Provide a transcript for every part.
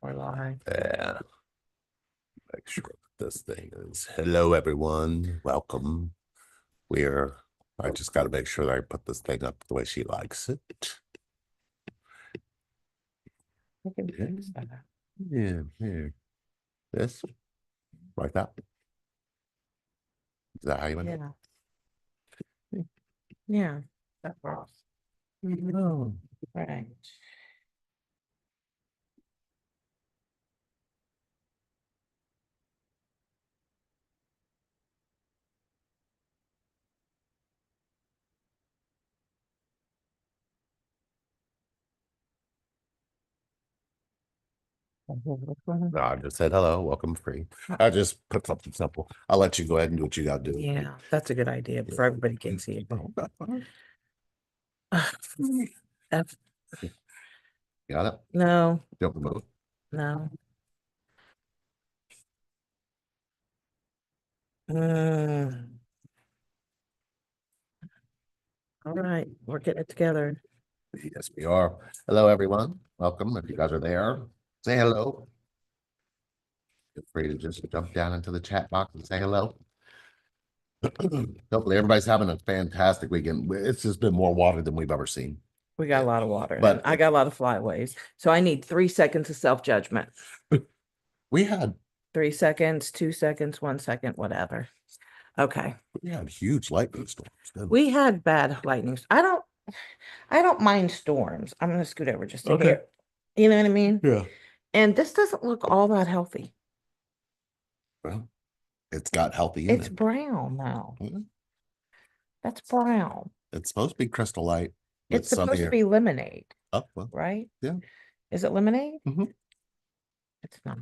Or live. Yeah. Make sure this thing is hello everyone. Welcome. I just gotta make sure that I put this thing up the way she likes it. I can fix that. Yeah, here. This. Like that. Is that how you want it? Yeah. Yeah. That works. Oh. Right. No, I just said hello, welcome free. I just put something simple. I'll let you go ahead and do what you gotta do. Yeah, that's a good idea before everybody can see it. F- Got it? no, Don't move. no. Mm. All right, we're getting it together. Yes, we are. Hello, everyone. Welcome. If you guys are there, say hello. Feel free to just jump down into the chat box and say hello. Hopefully, everybody's having a fantastic weekend. It's just been more water than we've ever seen. We got a lot of water, But and I got a lot of flyways. So I need 3 seconds of self-judgment. we had 3 seconds, 2 seconds, 1 second, whatever. Okay. huge lightning storms. We had bad lightning. I don't mind storms. I'm gonna scoot over just a hair. You know what I mean? Yeah. And this doesn't look all that healthy. Well, it's got healthy in It's it. brown now. Yeah. That's brown. It's supposed to be crystal light. It's supposed to be lemonade, Oh, well, right? yeah. Is it lemonade? Mhm. It's not.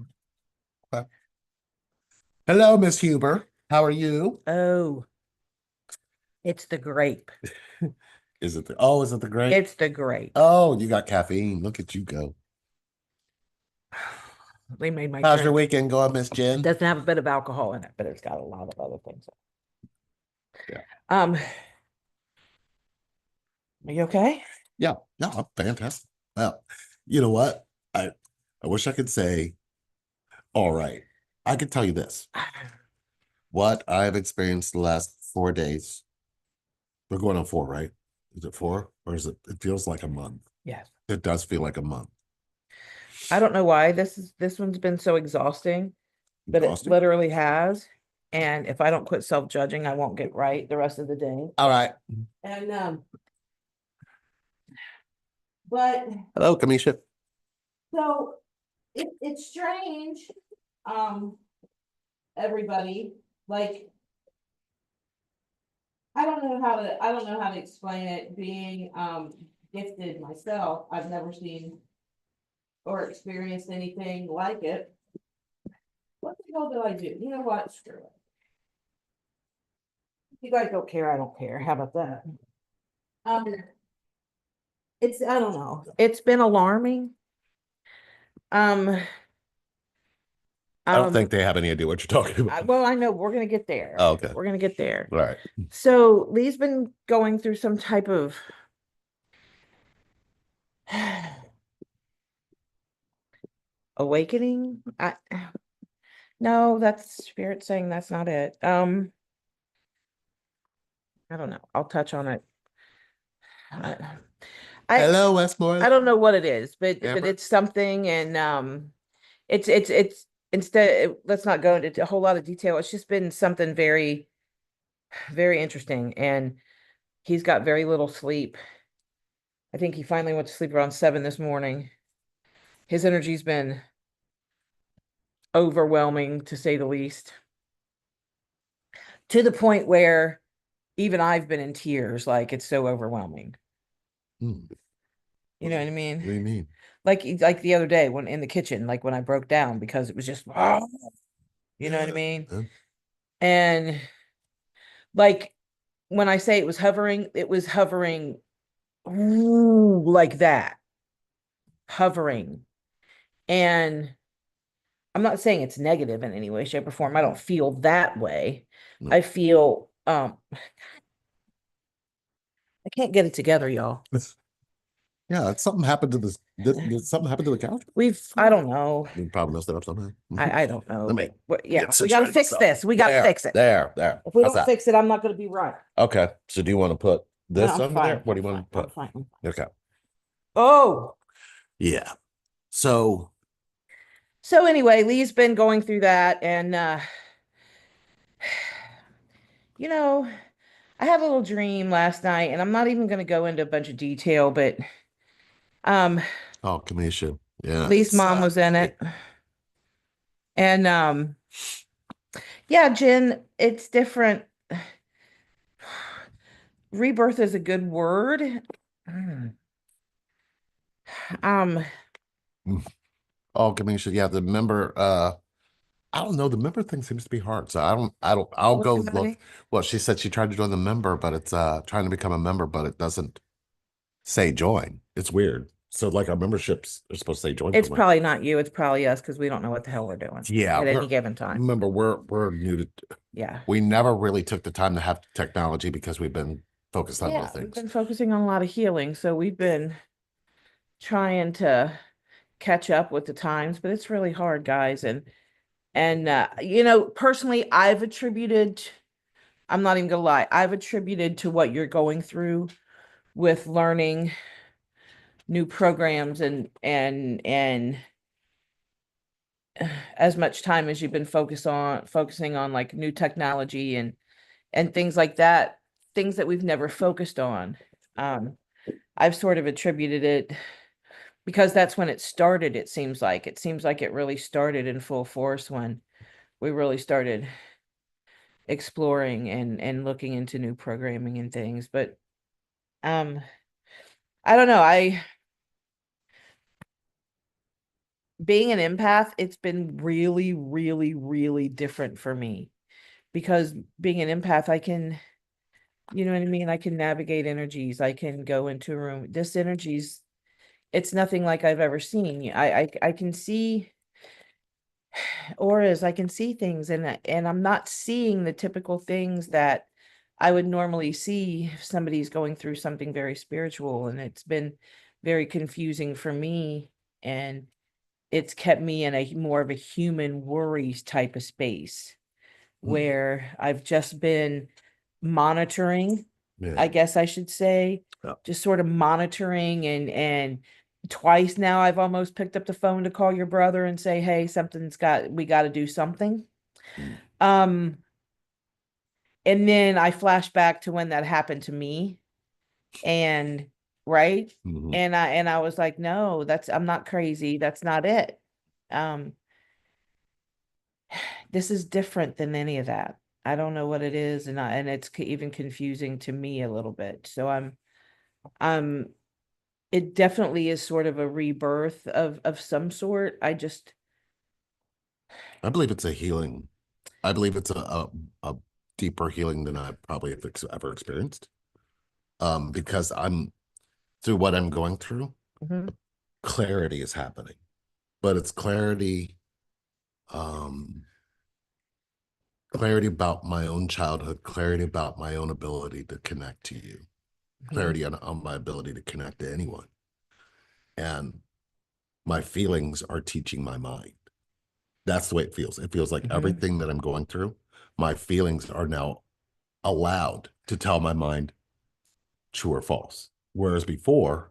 Okay. Hello, Miss Huber. How are you? Oh, it's the grape. Is it the grape? It's the grape. Oh, you got caffeine. Look at you go. They made my How's your drink. weekend going, Miss Jen? Doesn't have a bit of alcohol in it, but it's got a lot of other things. Yeah. Are you okay? Yeah, no, I'm fantastic. Well, you know what? I wish I could say, all right. I could tell you this. What I've experienced the last 4 days. We're going on 4, right? Is it 4? Or is it feels like a month? Yes. It does feel like a month. I don't know why this one's been so exhausting, but it Exhausting? literally has. And if I don't quit self-judging, I won't get right the rest of the day. All right. And but Hello, Kamisha. so it's strange. Everybody, like I don't know how to explain it. Being gifted myself, I've never seen or experienced anything like it. What the hell do I do? You know what? Screw it. If you guys don't care, I don't care. How about that? Um, I don't know. It's been alarming. Um, I don't think they have any idea what you're talking about. well, I know we're gonna get there. Oh, okay. We're gonna get there. All right. So Lee's been going through some type of awakening. No, that's spirit saying that's not it. I don't know. I'll touch on it. I Hello, I Westmore. don't know what it is, but Amber. it's something, and it's instead. Let's not go into a whole lot of detail. It's just been something very, very interesting, and he's got very little sleep. I think he finally went to sleep around 7 this morning. His energy's been overwhelming, to say the least, to the point where even I've been in tears. Like, it's so overwhelming. Hmm. You know what I What mean? do you mean? Like the other day when in the kitchen, like when I broke down because it was just, you know what I mean? Yeah. And like when I say it was hovering like that, hovering. And I'm not saying it's negative in any way, shape, or form. I don't feel that way. No. I feel I can't get it together, y'all. Yeah, something happened to this. Did something happen to the couch? I don't know. We probably messed it up somehow. I don't know, Let me but yeah, get we got to situated. fix So this. We got to there, fix it. there, there. If we How's don't that? fix it, I'm not going to be right. Okay. So do you want to put No, this I'm under there? fine. What do I'm you fine. want to I'm put? fine. I'm fine. Okay. Oh, Yeah. So, so anyway, Lee's been going through that, and you know, I had a little dream last night, and I'm not even going to go into a bunch of detail, but um, oh, Kamisha. Yeah, Lee's it's mom was in it, and yeah, Jen, it's different. Rebirth is a good word. Mm. Um, oh, Kamisha. Yeah, the member. I don't know. The member thing seems to be hard. So I'll what's go look. happening? Well, she said she tried to join the member, but it's trying to become a member, but it doesn't say join. It's weird. So like our memberships are supposed to say join It's somewhere. probably not you. It's probably us because we don't know what the hell we're doing Yeah, at any we're given time. remember we're new to Yeah. we never really took the time to have technology because we've been focused on other Yeah, we've things. been focusing on a lot of healing, so we've been trying to catch up with the times, but it's really hard, guys. And personally, I'm not even gonna lie, I've attributed to what you're going through with learning new programs and as much time as you've been focusing on like new technology and things like that, things that we've never focused on. I've sort of attributed it because that's when it started. It seems like it really started in full force when we really started exploring and looking into new programming and things. But um I don't know. I Being an empath, it's been really, really, really different for me because being an empath, I can, you know what I mean? I can navigate energies. I can go into a room. This energy's it's nothing like I've ever seen. I can see auras, I can see things, and I'm not seeing the typical things that I would normally see if somebody's going through something very spiritual, and it's been very confusing for me, and it's kept me in a more of a human worries type of space Hmm. where I've just been monitoring, Yeah. I guess I should say, Yeah. just sort of monitoring and twice now I've almost picked up the phone to call your brother and say, "Hey, we got to do something." Mm. Um and then I flash back to when that happened to me and right? Mhm. And I was like, "No, that's I'm not crazy. That's not it." Um this is different than any of that. I don't know what it is, and it's even confusing to me a little bit. So I'm it definitely is sort of a rebirth of some sort. I just I believe it's a healing. I believe it's a deeper healing than I probably have ever experienced. Because I'm through what I'm going through, Mhm, clarity is happening, but it's um, clarity about my own childhood, clarity about my own ability to connect to you, mhm, clarity on my ability to connect to anyone. And my feelings are teaching my mind. That's the way it feels. It feels like mhm, everything that I'm going through, my feelings are now allowed to tell my mind true or false. Whereas before,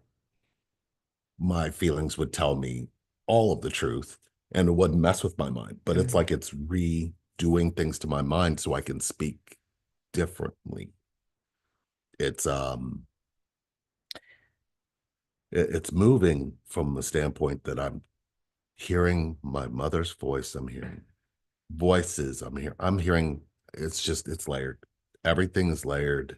my feelings would tell me all of the truth and it wouldn't mess with my mind. But it's mhm. like it's redoing things to my mind so I can speak differently. It's it's moving from the standpoint that I'm hearing my mother's voice. I'm hearing voices. I'm hearing it's layered. Everything is layered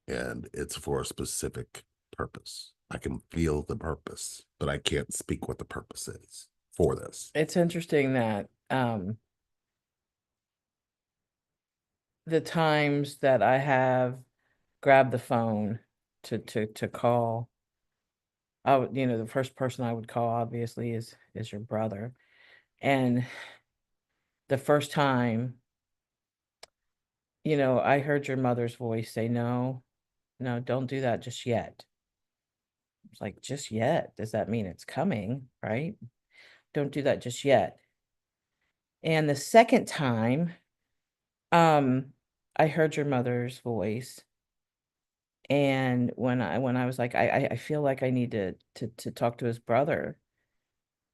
and it's for a specific purpose. I can feel the purpose, but I can't speak what the purpose is for this. It's interesting that the times that I have grabbed the phone to call, the first person I would call obviously is your brother. And the first time, I heard your mother's voice say, "No, no, don't do that just yet." It's like, just yet. Does that mean it's coming? Right? Don't do that just yet. And the second time, I heard your mother's voice. And when I was like, I feel like I need to talk to his brother.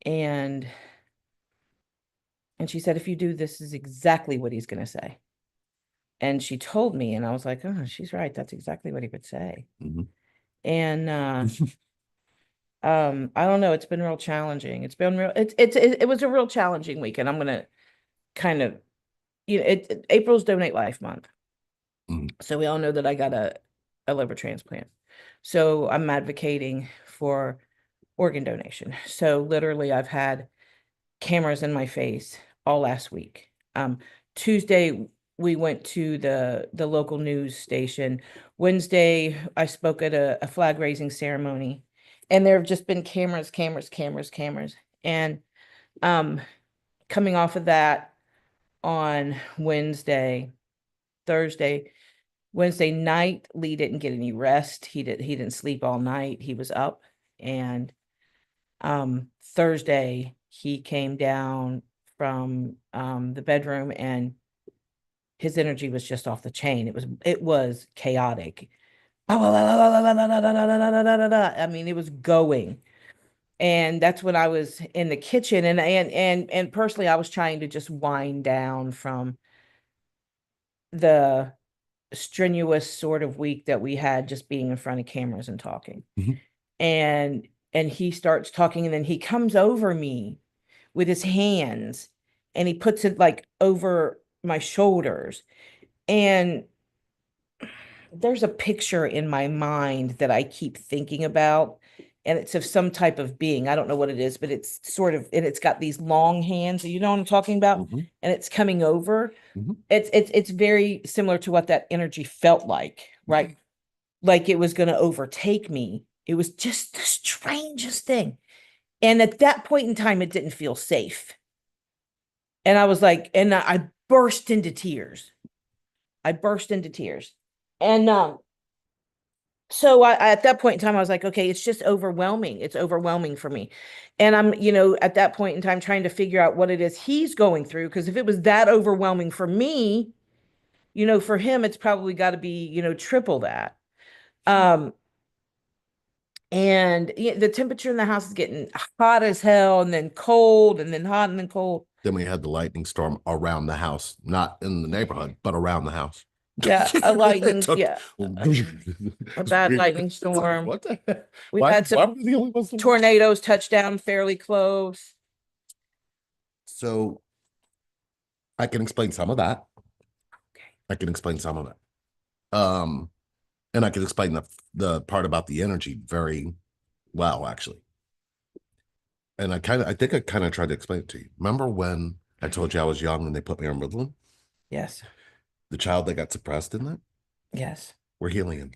And she said, if you do, this is exactly what he's gonna say. And she told me, and I was like, oh, she's right. That's exactly what he would say. Mhm. And I don't know, it's been real challenging. It's been real, it was a real challenging week. And I'm gonna kind of, April's Donate Life Month. Mhm. So we all know that I got a liver transplant. So I'm advocating for organ donation. So literally I've had cameras in my face all last week. Tuesday we went to the local news station. Wednesday I spoke at a flag raising ceremony, and there have just been cameras, cameras, cameras, cameras. And um coming off of that on Thursday, Wednesday night, Lee didn't get any rest. He didn't sleep all night. He was up. And Thursday he came down from the bedroom, and his energy was just off the chain. It was chaotic. I mean, it was going. And that's when I was in the kitchen, and personally I was trying to just wind down from the strenuous sort of week that we had, just being in front of cameras and talking. Mhm. And he starts talking, and then he comes over me with his hands, and he puts it like over my shoulders. And there's a picture in my mind that I keep thinking about, and it's of some type of being. I don't know what it is, but it's sort of, and it's got these long hands. You know what I'm talking about? Mhm. And it's coming over. Mhm. It's very similar to what that energy felt like, right? Like it was going to overtake me. It was just the strangest thing. And at that point in time, it didn't feel safe. And I was like, and I burst into tears. I burst into tears. And so at that point in time, I was like, okay, it's just overwhelming. It's overwhelming for me. And I'm, at that point in time, trying to figure out what it is he's going through. Because if it was that overwhelming for me, for him, it's probably got to be, triple that. Um, and the temperature in the house is getting hot as hell, and then cold, and then hot, and then cold. Then we had the lightning storm around the house, not in the neighborhood, but around the house. Yeah, It took. yeah, a bad lightning It's like, storm. what the heck? We've Why? had Why some were the only ones? tornadoes touch down fairly close. So I can explain some of that. Okay. I can explain some of it. Um, and I can explain the part about the energy very well, actually. And I think I kind of tried to explain it to you. Remember when I told you I was young and they put me on Ritalin? Yes. The child that got suppressed in that, Yes. we're healing him.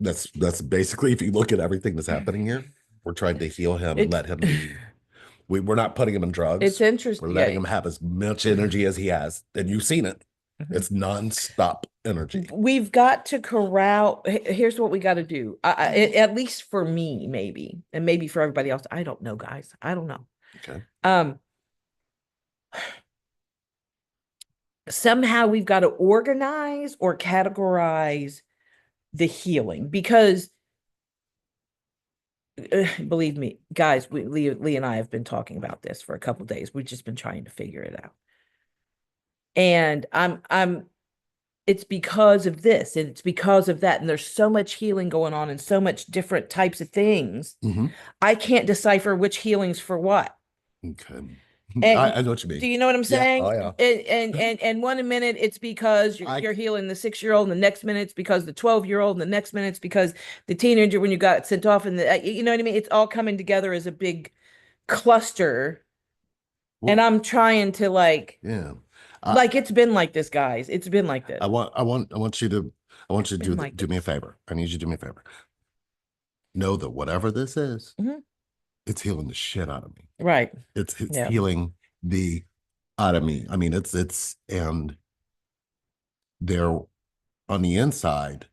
That's basically, if you look at everything that's happening here, we're trying to heal him and It's let him be. We're not putting him in it's drugs. We're interesting. letting Yeah. him have as much energy as he has. And you've seen it. Mhm. It's nonstop energy. We've got to corral. Here's what we got to do. At least for me, maybe, and maybe for everybody else. I don't know, guys. I don't know. Okay. Um, Somehow we've got to organize or categorize the healing, because believe me, guys, Lee and I have been talking about this for a couple days. We've just been trying to figure it out. And it's because of this, and it's because of that. And there's so much healing going on, and so much different types of things. Mm-hmm. I can't decipher which healing's for what. Okay. And I know what you do mean. you know what I'm Yeah. saying? Oh yeah. And one minute it's because I you're healing the 6-year-old, and the next minute it's because the 12-year-old, and the next minute it's because the teenager when you got sent off, and you know what I mean? It's all coming together as a big cluster. And well, I'm trying to yeah. like it's been like this, guys. It's been like this. I want you to Been do like do me a this. favor. I need you to do me a favor. Know that whatever this is, Mhm. it's healing the shit out of me. Right. It's Yeah. healing the out of me. I mean, it's and they're on the inside.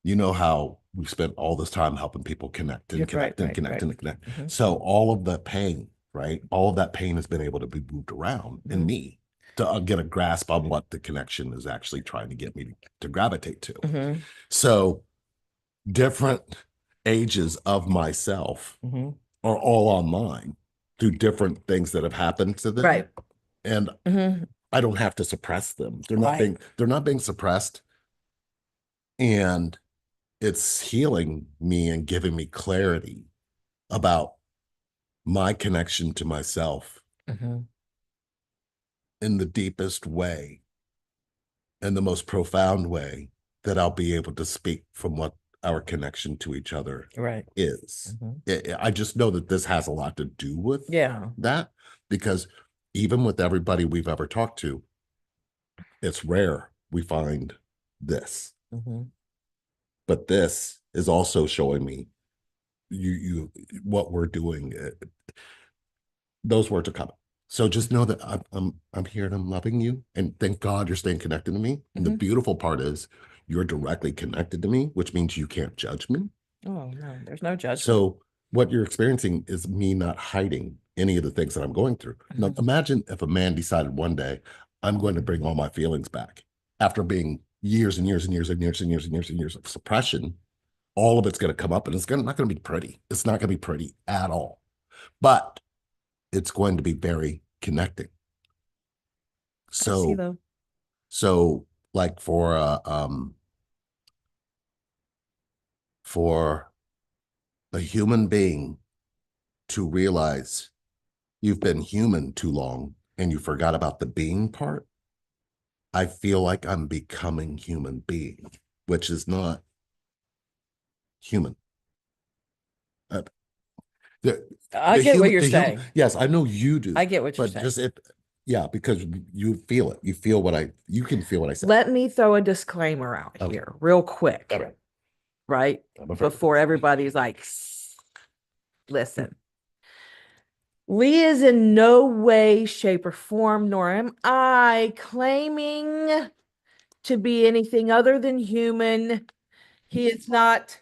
You know how we've spent all this time helping people connect Yeah, and right, connect and right, connect right. and connect. Hmm. So all of the pain, right? All of that pain has been able to be moved around in Hmm. me to get a grasp on what the connection is actually trying to get me to gravitate to. Hmm. So different ages of myself Hmm. are all online through different things that have happened to them. Right. And Hmm. I don't have to suppress them. Right. They're not being suppressed. And it's healing me and giving me clarity about my connection to myself Hmm. in the deepest way and the most profound way that I'll be able to speak from what our connection to each other Right. is. Hmm. I just know that this has a lot to do with Yeah. that because even with everybody we've ever talked to, it's rare we find this. Hmm. But this is also showing me you what we're doing. Those words are coming. So just know that I'm here and I'm loving you. And thank God you're staying connected to me. And the Hmm. beautiful part is you're directly connected to me, which means you can't judge me. Oh, no, there's no judgment. So what you're experiencing is me not hiding any of the things that I'm going through. Now Hmm. imagine if a man decided one day, I'm going to bring all my feelings back after being years and years and years and years and years and years and years of suppression. All of it's going to come up and not going to be pretty. It's not going to be pretty at all. But it's going to be very connecting. I see So, though. so like for a human being to realize you've been human too long and you forgot about the being part, I feel like I'm becoming human being, which is not human. Uh, the I get what you're the human, saying. yes, I know you do, I get what you're but saying. just if, yeah, because you feel it. You feel what you can feel what I said. Let me throw a disclaimer out Okay. here real All quick, right. right? I'm afraid. Before everybody's like, listen, Lee is in no way, shape, or form, nor am I claiming to be anything other than human. He is not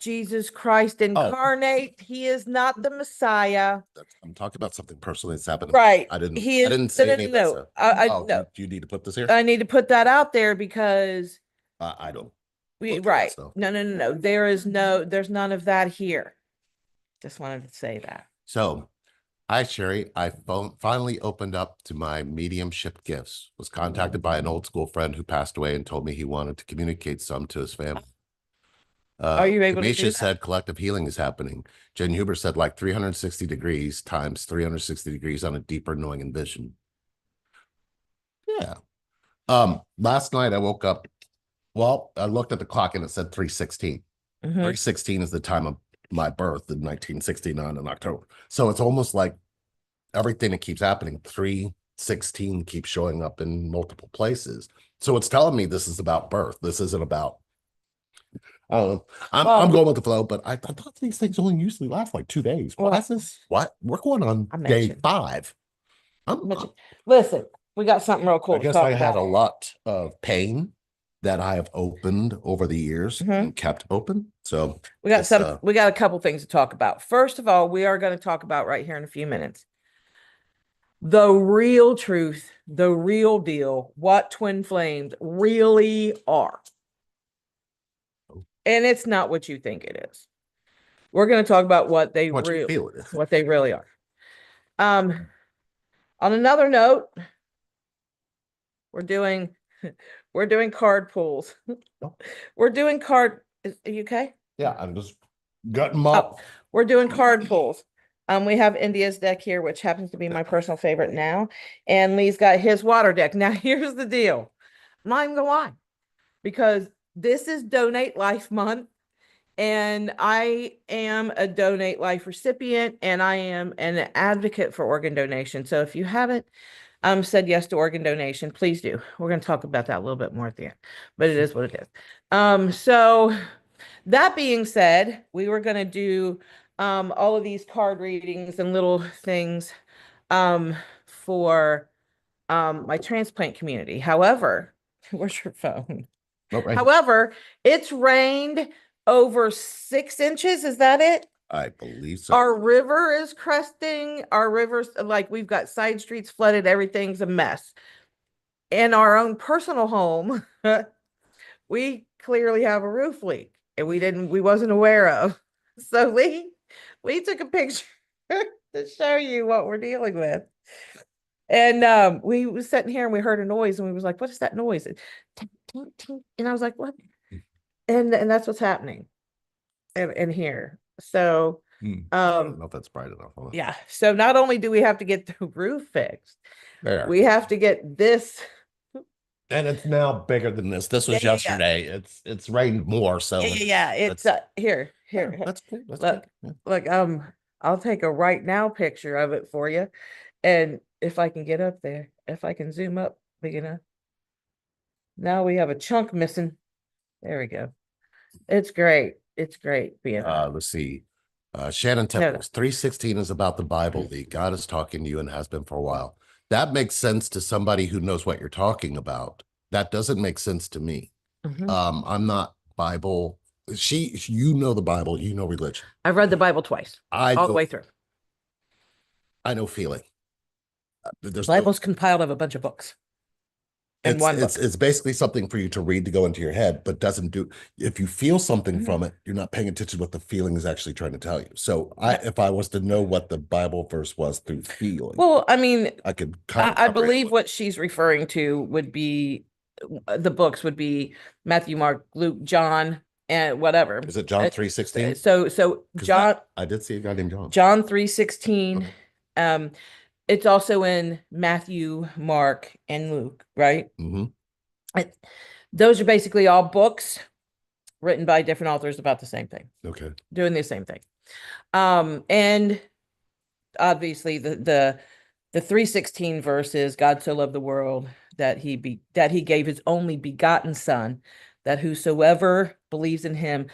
Jesus Christ Oh, incarnate. He is not the Messiah. I'm talking about something personally that's happened to me. Right. He I is didn't no, say no, any no, of that no. stuff. I Oh, no. do you need to put this here? I need to put that out there because I don't we look for that right. stuff. No, no, no, no. There's none of that here. Just wanted to say that. So, hi, Sherry. Finally opened up to my mediumship gifts. Was contacted by an old school friend who passed away and told me he wanted to communicate some to his family. Are you able to do Kamisha that? said collective healing is happening. Jen Huber said like 360 degrees times 360 degrees on a deeper knowing and vision. Yeah. Last night I woke up. Well, I looked at the clock and it said 3:16. Mm-hmm. 3:16 is the time of my birth in 1969 in October. So it's almost like everything that keeps happening, 3:16 keeps showing up in multiple places. So it's telling me this is about birth. This isn't about, I don't know. I'm Well, going with the flow, but I thought these things only usually last like 2 days. Why well, is this? What? We're going on I day mentioned. five. I mentioned. Listen, we got something real I cool to guess I talk had about. a lot of pain that I have opened over the years Mm-hmm. and kept open. So it's We got a couple things to talk about. First of all, we are going to talk about right here in a few minutes the real truth, the real deal, what twin flames really are. And it's not what you think it is. We're going to talk about what you feel it is. what they really are. Um, on another note, we're doing we're doing card pulls. We're doing are you okay? Yeah, I'm just gutting them Oh, up. we're doing card pulls. We have India's deck here, which happens to be my personal favorite now. And Lee's got his water deck. Now, here's the deal. I'm not even gonna lie, because this is Donate Life Month, and I am a Donate Life recipient, and I am an advocate for organ donation. So if you haven't said yes to organ donation, please do. We're gonna talk about that a little bit more at the end, but it is what it is. So that being said, we were going to do all of these card readings and little things for my transplant community. However, where's your phone? Oh, right. However, it's rained over 6 inches. Is that it? I believe so. Our river is cresting. Our rivers, like we've got side streets flooded. Everything's a mess. In our own personal home, we clearly have a roof leak and we wasn't aware of. So we took a picture to show you what we're dealing with. And we was sitting here and we heard a noise and we was like, what is that noise? And, tink, tink, tink. And I was like, what? And that's what's happening in here. So I don't know if that's bright enough. Hold on. yeah. So not only do we have to get the roof fixed, There. we have to get this. And it's now bigger than this. This Yeah, was yeah, yeah. yesterday. It's rained more, so Yeah, yeah, yeah. It's here, yeah, here. that's cool. That's Look, good. Yeah. look, I'll take a right now picture of it for you. And if I can get up there, if I can zoom up big enough. Now we have a chunk missing. There we go. It's great. It's great being Let's see. Shannon no, Temples, 316 is about the Bible. The God is talking to you and has been for a while. That makes sense to somebody who knows what you're talking about. That doesn't make sense to me. mhm. I'm not Bible. You know the Bible, you know religion. I've read the Bible twice, I all the know, way through. I know feeling. The There's no, Bible's compiled of a bunch of books in one book. it's basically something for you to read to go into your head, but doesn't do. If you feel something Mhm. from it, you're not paying attention to what the feeling is actually trying to tell you. So Yeah. if I was to know what the Bible verse was through feeling, Well, I mean, I could kind of I comprehend believe what she's referring to would be the books would be Matthew, Mark, Luke, John, and whatever. Is it John 3:16? So Because John I did see a guy named John. John 3:16. Okay. It's also in Matthew, Mark, and Luke, right? Mm-hmm. It, those are basically all books written by different authors about the same thing, Okay. doing the same thing. And obviously the 3:16 verse is God so loved the world that he gave his only begotten son, that whosoever believes in him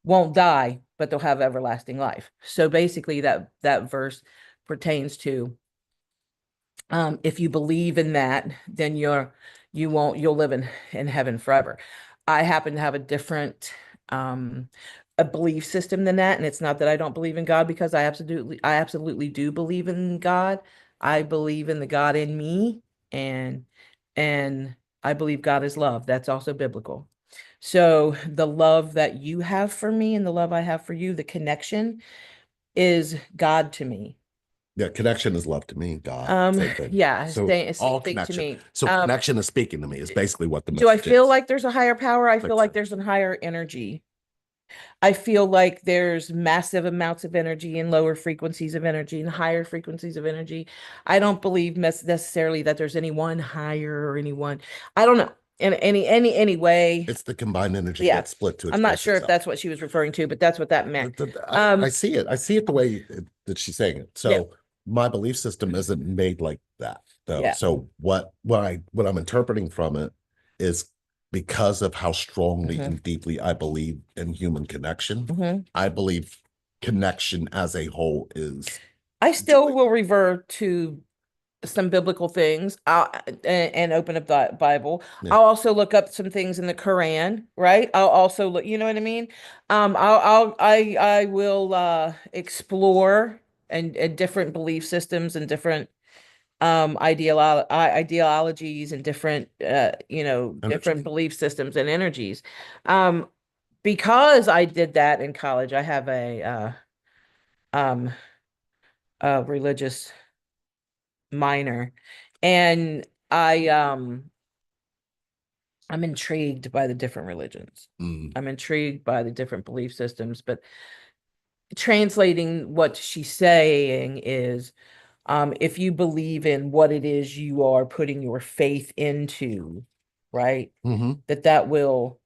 won't die, but they'll have everlasting life. So basically that verse pertains to if you believe in that, then you'll live in heaven forever. I happen to have a different a belief system than that. And it's not that I don't believe in God, because I absolutely do believe in God. I believe in the God in me, and and I believe God is love. That's also biblical. So the love that you have for me and the love I have for you, the connection is God to me. Yeah, connection is love to me, God, same thing. Yeah, So all speak to connection. me. So connection is speaking to me is basically what the Do I message feel is. like there's a higher power? I feel Like like so. there's a higher energy. I feel like there's massive amounts of energy and lower frequencies of energy and higher frequencies of energy. I don't believe necessarily that there's any one higher or anyone. I don't know. In any way. It's the combined energy Yeah. gets split to I'm not express sure if itself. that's what she was referring to, but that's what that meant. I see it. I see it the way that she's saying it. Yeah. So my belief system isn't made like that, though. Yeah. So what I'm interpreting from it is because of how strongly Mhm. and deeply I believe in human connection. Mhm. I believe connection as a whole is I still will revert to some biblical things and open up the Bible. yeah. I'll also look up some things in the Quran, right? I'll also look, you know what I mean? I will explore and different belief systems and different ideologies and different different Energy. belief systems and energies. Um because I did that in college, I have um a religious minor, and I'm intrigued by the different religions. Mm, I'm intrigued by the different belief systems, but translating what she's saying is if you believe in what it is you are putting your faith into, right? hmm That will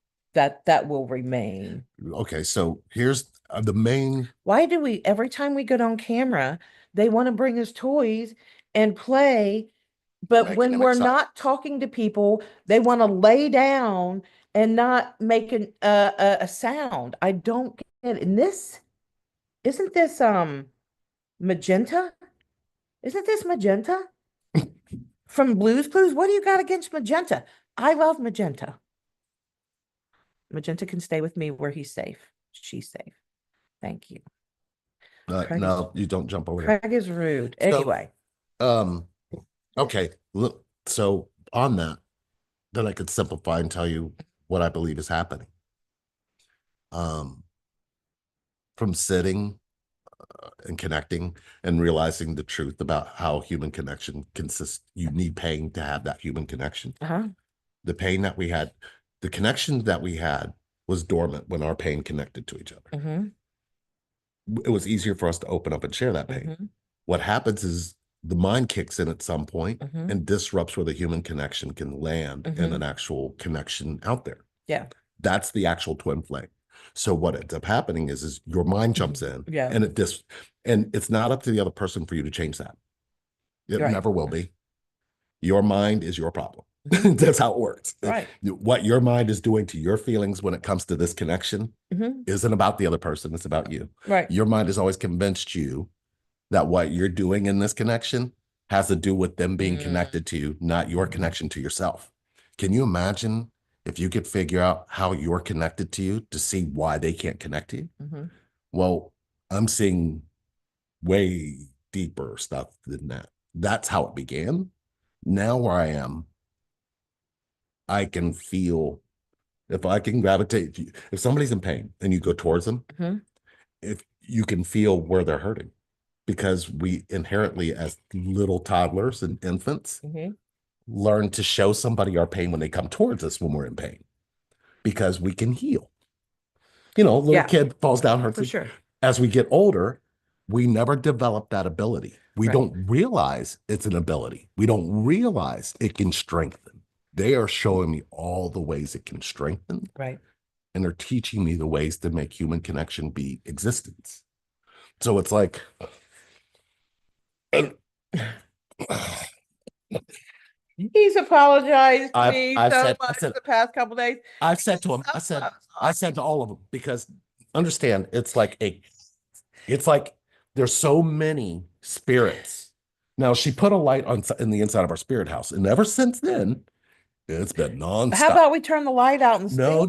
remain. Okay, so here's the main. Why do we, every time we get on camera, they want to bring us toys and play, but Making when them we're excited. not talking to people, they want to lay down and not make a sound. I don't get it. And this, isn't this magenta? Isn't this magenta from Blue's Clues? What do you got against magenta? I love magenta. Magenta can stay with me where he's safe. She's safe. Thank you. No, you don't jump over there. Craig is rude. So, Anyway. um, okay. Look, so on that, then I could simplify and tell you what I believe is happening. Um, from sitting and connecting and realizing the truth about how human connection consists, you need pain to have that human connection. Uh-huh. The pain that we had, the connection that we had was dormant when our pain connected to each other. Mm-hmm. It was easier for us to open up and share that pain. Mm-hmm. What happens is the mind kicks in at some point Mm-hmm. and disrupts where the human connection can land in an actual connection out there. Yeah. That's the actual twin flame. So what ends up happening is your mind jumps in Yeah. and and it's not up to the other person for you to change that. It Right. never will be. Your mind is your problem. That's how it works. Right. What your mind is doing to your feelings when it comes to this connection Mm-hmm. isn't about the other person. It's about you. Right. Your mind has always convinced you that what you're doing in this connection has to do with them being connected to you, not your connection to yourself. Can you imagine if you could figure out how you're connected to you to see why they can't connect to you? Mm-hmm. Well, I'm seeing way deeper stuff than that. That's how it began. Now where I am, I can feel if I can gravitate, if somebody's in pain and you go towards them, Mm-hmm. if you can feel where they're hurting, because we inherently, as little toddlers and infants, learn to show somebody our pain when they come towards us when we're in pain, because we can heal. You know, a little kid falls down, hurts. For sure. As we get older, we never develop that ability. We don't realize it's an ability. We don't realize it can strengthen. They are showing me all the ways it can strengthen. Right. And they're teaching me the ways to make human connection be existence. So it's like, He's apologized to me I've so said, much the past couple of days. I've said to him, I said to all of them, because understand, it's like there's so many spirits. Now she put a light on in the inside of our spirit house, and ever since then, it's been nonstop. How about we turn the light out and no,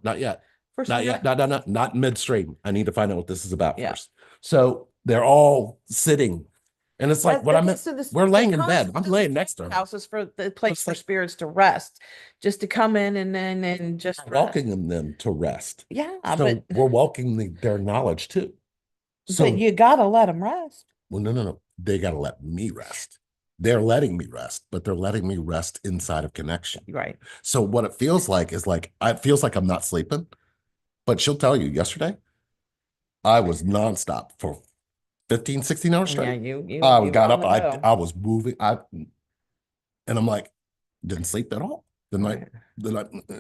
not yet. Not yet. Not midstream. I need to find out what this is about first. So they're all sitting. And it's like we're laying in bed. I'm laying next to her. Houses for the place for spirits to rest, just to come in and just welcoming them to rest. Yeah, so but we're welcoming their knowledge too. So but you gotta let them rest. Well, no. They gotta let me rest. They're letting me rest, but they're letting me rest inside of connection. Right. So what it feels like is it feels like I'm not sleeping, but she'll tell you yesterday, I was nonstop for 15, 16 hours straight. Yeah, you got up, I was moving, and I'm like, didn't sleep at all the night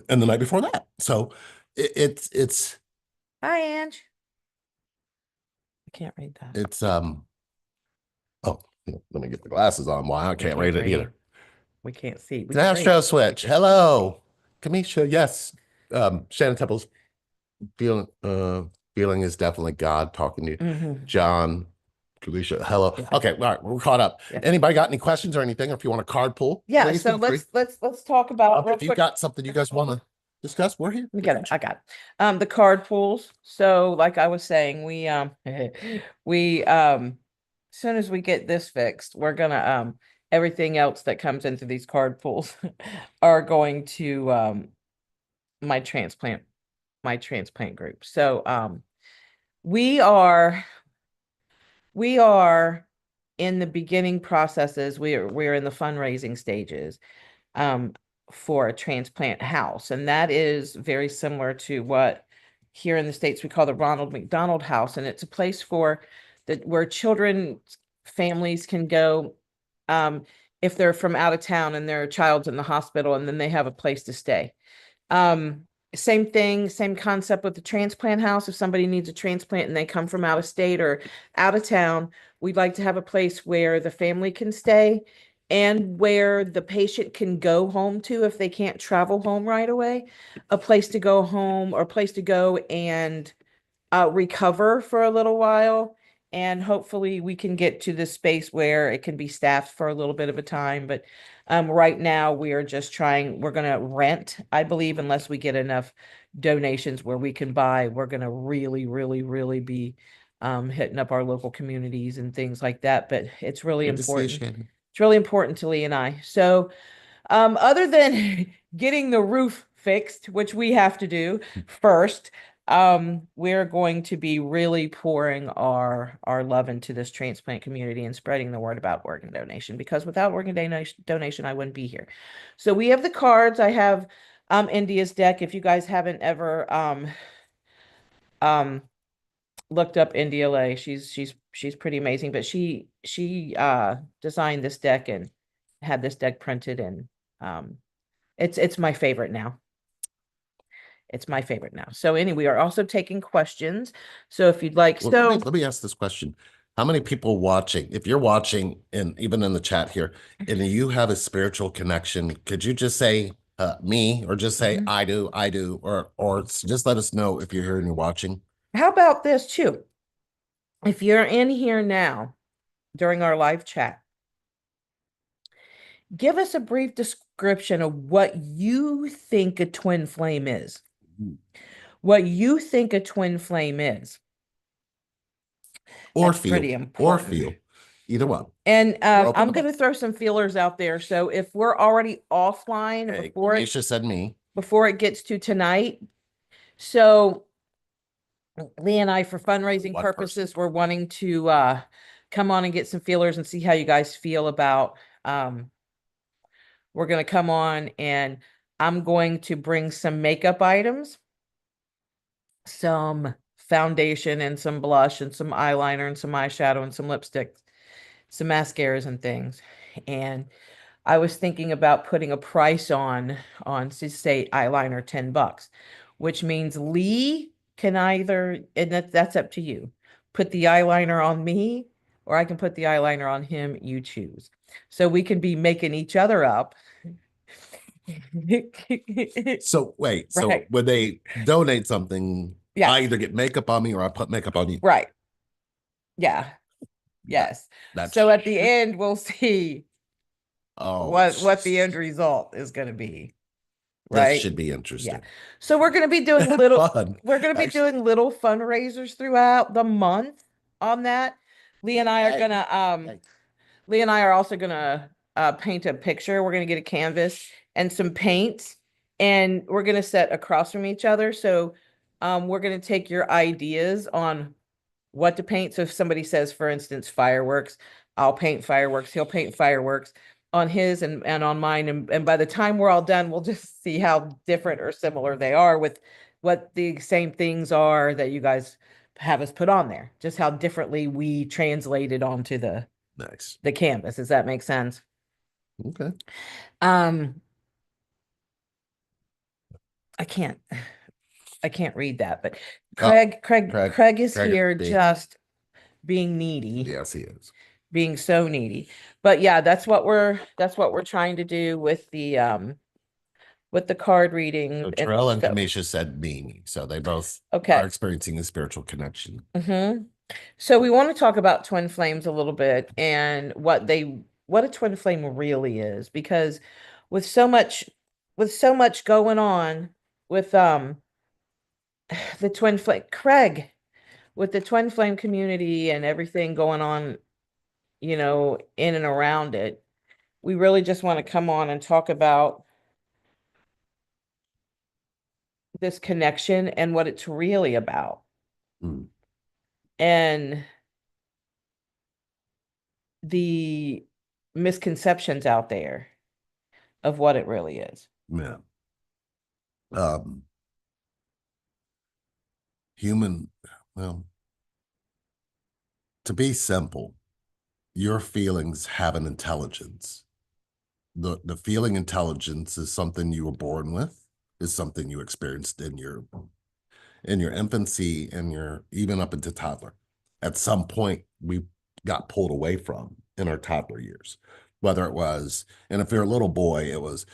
and the night before that. So it's Hi, Ange. I can't read that. It's oh, let me get the glasses on. Why I can't read it either. We can't see. Astro Switch. Hello, Kamisha. Yes. Shannon Temple's feeling is definitely God talking to you. John, Kamisha. Hello. Okay, all right, we're caught up. Anybody got any questions or anything? Or if you want a card pull, so let's talk about if you got something you guys want to discuss, we're here. We got it. I got it. The card pools. So like I was saying, we as soon as we get this fixed, we're gonna everything else that comes into these card pools are going to my transplant group. So we are in the beginning processes. We're in the fundraising stages for a transplant house, and that is very similar to what here in the States we call the Ronald McDonald House, and it's a place where children families can go if they're from out of town and their child's in the hospital, and then they have a place to stay. Same thing, same concept with the transplant house. If somebody needs a transplant and they come from out of state or out of town, we'd like to have a place where the family can stay and where the patient can go home to if they can't travel home right away, a place to go home or a place to go and recover for a little while and hopefully we can get to the space where it can be staffed for a little bit of a time. But right now we are just trying, we're going to rent, I believe, unless we get enough donations where we can buy. We're going to really, really, really be hitting up our local communities and things like that. But it's really Good to see you, important. Shannon. It's really important to Lee and I. So, other than getting the roof fixed, which we have to do first, we're going to be really pouring our love into this transplant community and spreading the word about organ donation, because without organ donation, I wouldn't be here. So we have the cards. I have India's deck. If you guys haven't ever um looked up India Lay, she's pretty amazing. But she designed this deck and had this deck printed, and it's my favorite now. It's my favorite now. So anyway, we are also taking questions. So if you'd like, Well, so let me ask this question. How many people watching, if you're watching and even in the chat here, and you have a spiritual connection, could you just say me, or just say Mhm. I do, or just let us know if you're here and you're watching? How about this too? If you're in here now during our live chat, give us a brief description of what you think a twin flame is. What you think a twin flame is. Or That's pretty feel, or important. feel. Either one. And We're open I'm to going to both. throw some feelers out there. So if we're already offline Okay, before Misha said me. it gets to tonight, so Lee and I, for fundraising What person? purposes, we're wanting to come on and get some feelers and see how you guys feel about. We're going to come on, and I'm going to bring some makeup items, some foundation and some blush and some eyeliner and some eyeshadow and some lipsticks, some mascaras and things. And I was thinking about putting a price on say eyeliner $10, which means Lee can either, and that's up to you, put the eyeliner on me, or I can put the eyeliner on him. You choose. So we can be making each other up. So wait, so Right. when they donate something, I Yes. either get makeup on me or I put makeup on you. Right. Yeah. That Yes. that So at the should, end, we'll see oh, what the end result is going to be. this Right? should be Yeah. interesting. So Fun. we're going to be Actually, doing little fundraisers throughout the month on that. Lee and I are hey, gonna hey. Lee and I are also gonna paint a picture. We're gonna get a canvas and some paints, and we're gonna set across from each other. So we're gonna take your ideas on what to paint. So if somebody says, for instance, fireworks, I'll paint fireworks. He'll paint fireworks on his and on mine. And by the time we're all done, we'll just see how different or similar they are with what the same things are that you guys have us put on there. Just how differently we translated onto Nice. the canvas. Does that make sense? Okay. Um, I can't I can't read that, but Oh, Craig, Craig is Craig, here D. just being needy. Yes, he is. Being so needy. But yeah, that's what we're trying to do with the card reading So and Terrell and so Kamisha said me, so they both are okay. experiencing a spiritual connection. So we want to talk about twin flames a little bit and what a twin flame really is, because with so much with so much going on with the twin flame Craig, with the twin flame community and everything going on, in and around it, we really just want to come on and talk about this connection and what it's really about, Mm, and the misconceptions out there of what it really is. yeah. Um, human, well, to be simple, your feelings have an intelligence. The feeling intelligence is something you were born with, is something you experienced in your infancy and your even up into toddler. At some point, we got pulled away from in our toddler years, whether it was, and if you're a little boy, it was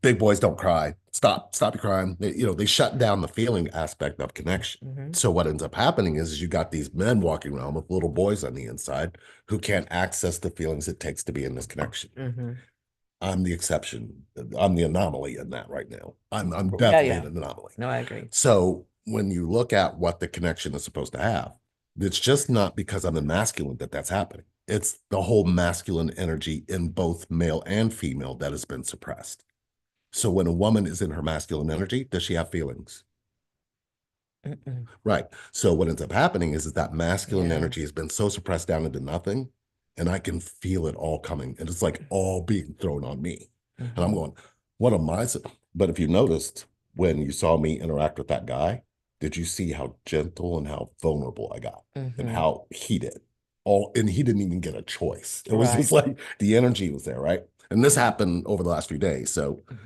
big boys don't cry. Stop your crying. They shut down the feeling aspect of connection. Mm-hmm. So what ends up happening is you got these men walking around with little boys on the inside who can't access the feelings it takes to be in this connection. Mm-hmm. I'm the exception. I'm the anomaly in that right now. I'm Yeah, definitely yeah. an anomaly. No, I agree. So when you look at what the connection is supposed to have, it's just not because I'm a masculine that's happening. It's the whole masculine energy in both male and female that has been suppressed. So when a woman is in her masculine energy, does she have feelings? Mm-mm. Right. So what ends up happening is that masculine Yeah. energy has been so suppressed down into nothing, and I can feel it all coming, and it's like all being thrown on me. And I'm Mm-hmm. going, what am I? But if you noticed when you saw me interact with that guy, did you see how gentle and how vulnerable I got and Mm-hmm. how he did? And he didn't even get a choice. It was Right. just like the energy was there, right? And this happened over the last few days. So Mhm.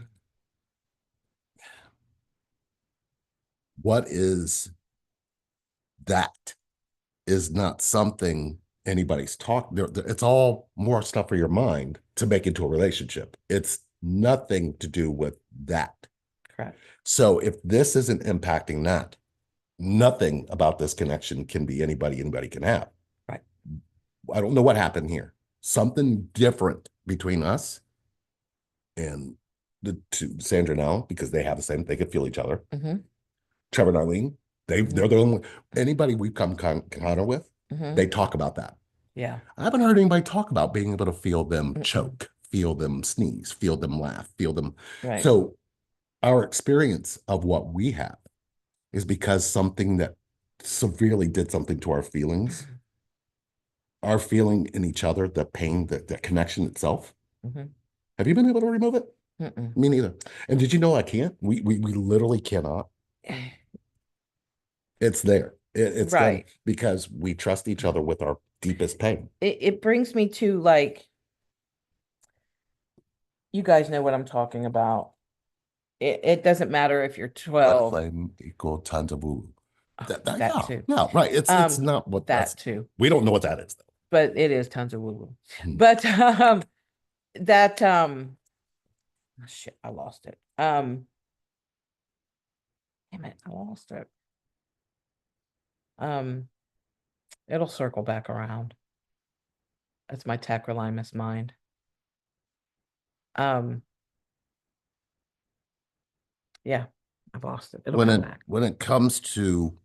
what is that? Is not something anybody's talk. It's all more stuff for your mind to make into a relationship. It's nothing to do with that. Correct. So if this isn't impacting that, nothing about this connection can be anybody can have. Right. I don't know what happened here. Something different between us and the two, Sandra and Al, because they have the same, they could feel each other. Mm-hmm. Trevor and Arlene, Mm-hmm. they're the only anybody we've come encounter with, Mm-hmm. they talk about that. Yeah. I haven't heard anybody talk about being able to feel them Mm-mm. choke, feel them sneeze, feel them laugh, feel them. Right. So our experience of what we have is because something that severely did something to our feeling in each other, the pain, the connection itself. Mm-hmm. Have you been able to remove it? Mm-mm. Me neither. And did you know I can't? We literally cannot. It's there. It's there Right. because we trust each other with our deepest pain. It brings me to like, you guys know what I'm talking about. It doesn't matter if you're Twin 12. flame equal tons of woo. Oh, that Yeah, too. yeah, right. It's Um, not what that that's. too. We don't know what that is But it is tons of woo-woo. though. But that shit, I lost it. Damn it, I lost it. Um, it'll circle back around. That's my tacrolimus mind. Um, yeah, I've lost it. It'll When come it back. when it comes to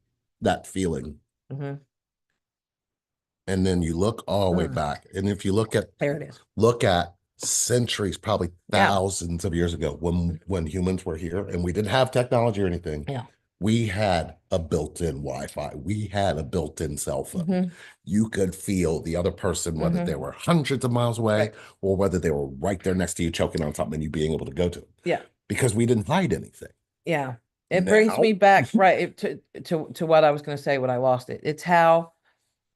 that feeling, Mm-hmm. and then you look all the way Ugh, back, and if you there it is. look at centuries, probably Yeah. thousands of years ago, when humans were here and we didn't have technology or anything, Yeah. we had a built-in Wi-Fi. We had a built-in cell phone. Mm-hmm. You could feel the other person, whether they Mm-hmm. were hundreds of miles away Right. or whether they were right there next to you choking on something and you being able to go to them Yeah. because we didn't hide anything. Yeah. It brings Now, me back right to what I was going to say when I lost it. It's how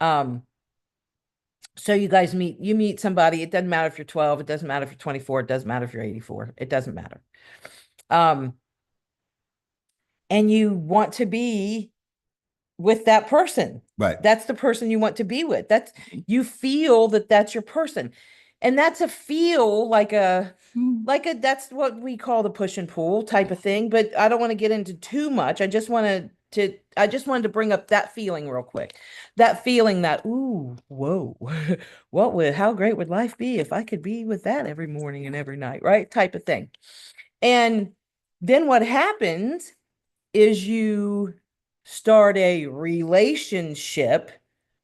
um so you meet somebody, it doesn't matter if you're 12, it doesn't matter if you're 24, it doesn't matter if you're 84, it doesn't matter. Um and you want to be with that person. right. That's the person you want to be with. That's you feel that that's your person. And that's a feel like a that's what we call the push and pull type of thing, but I don't want to get into too much. I just wanted to bring up that feeling real quick. That feeling that ooh, whoa. How great would life be if I could be with that every morning and every night, right? Type of thing. And then what happens is you start a relationship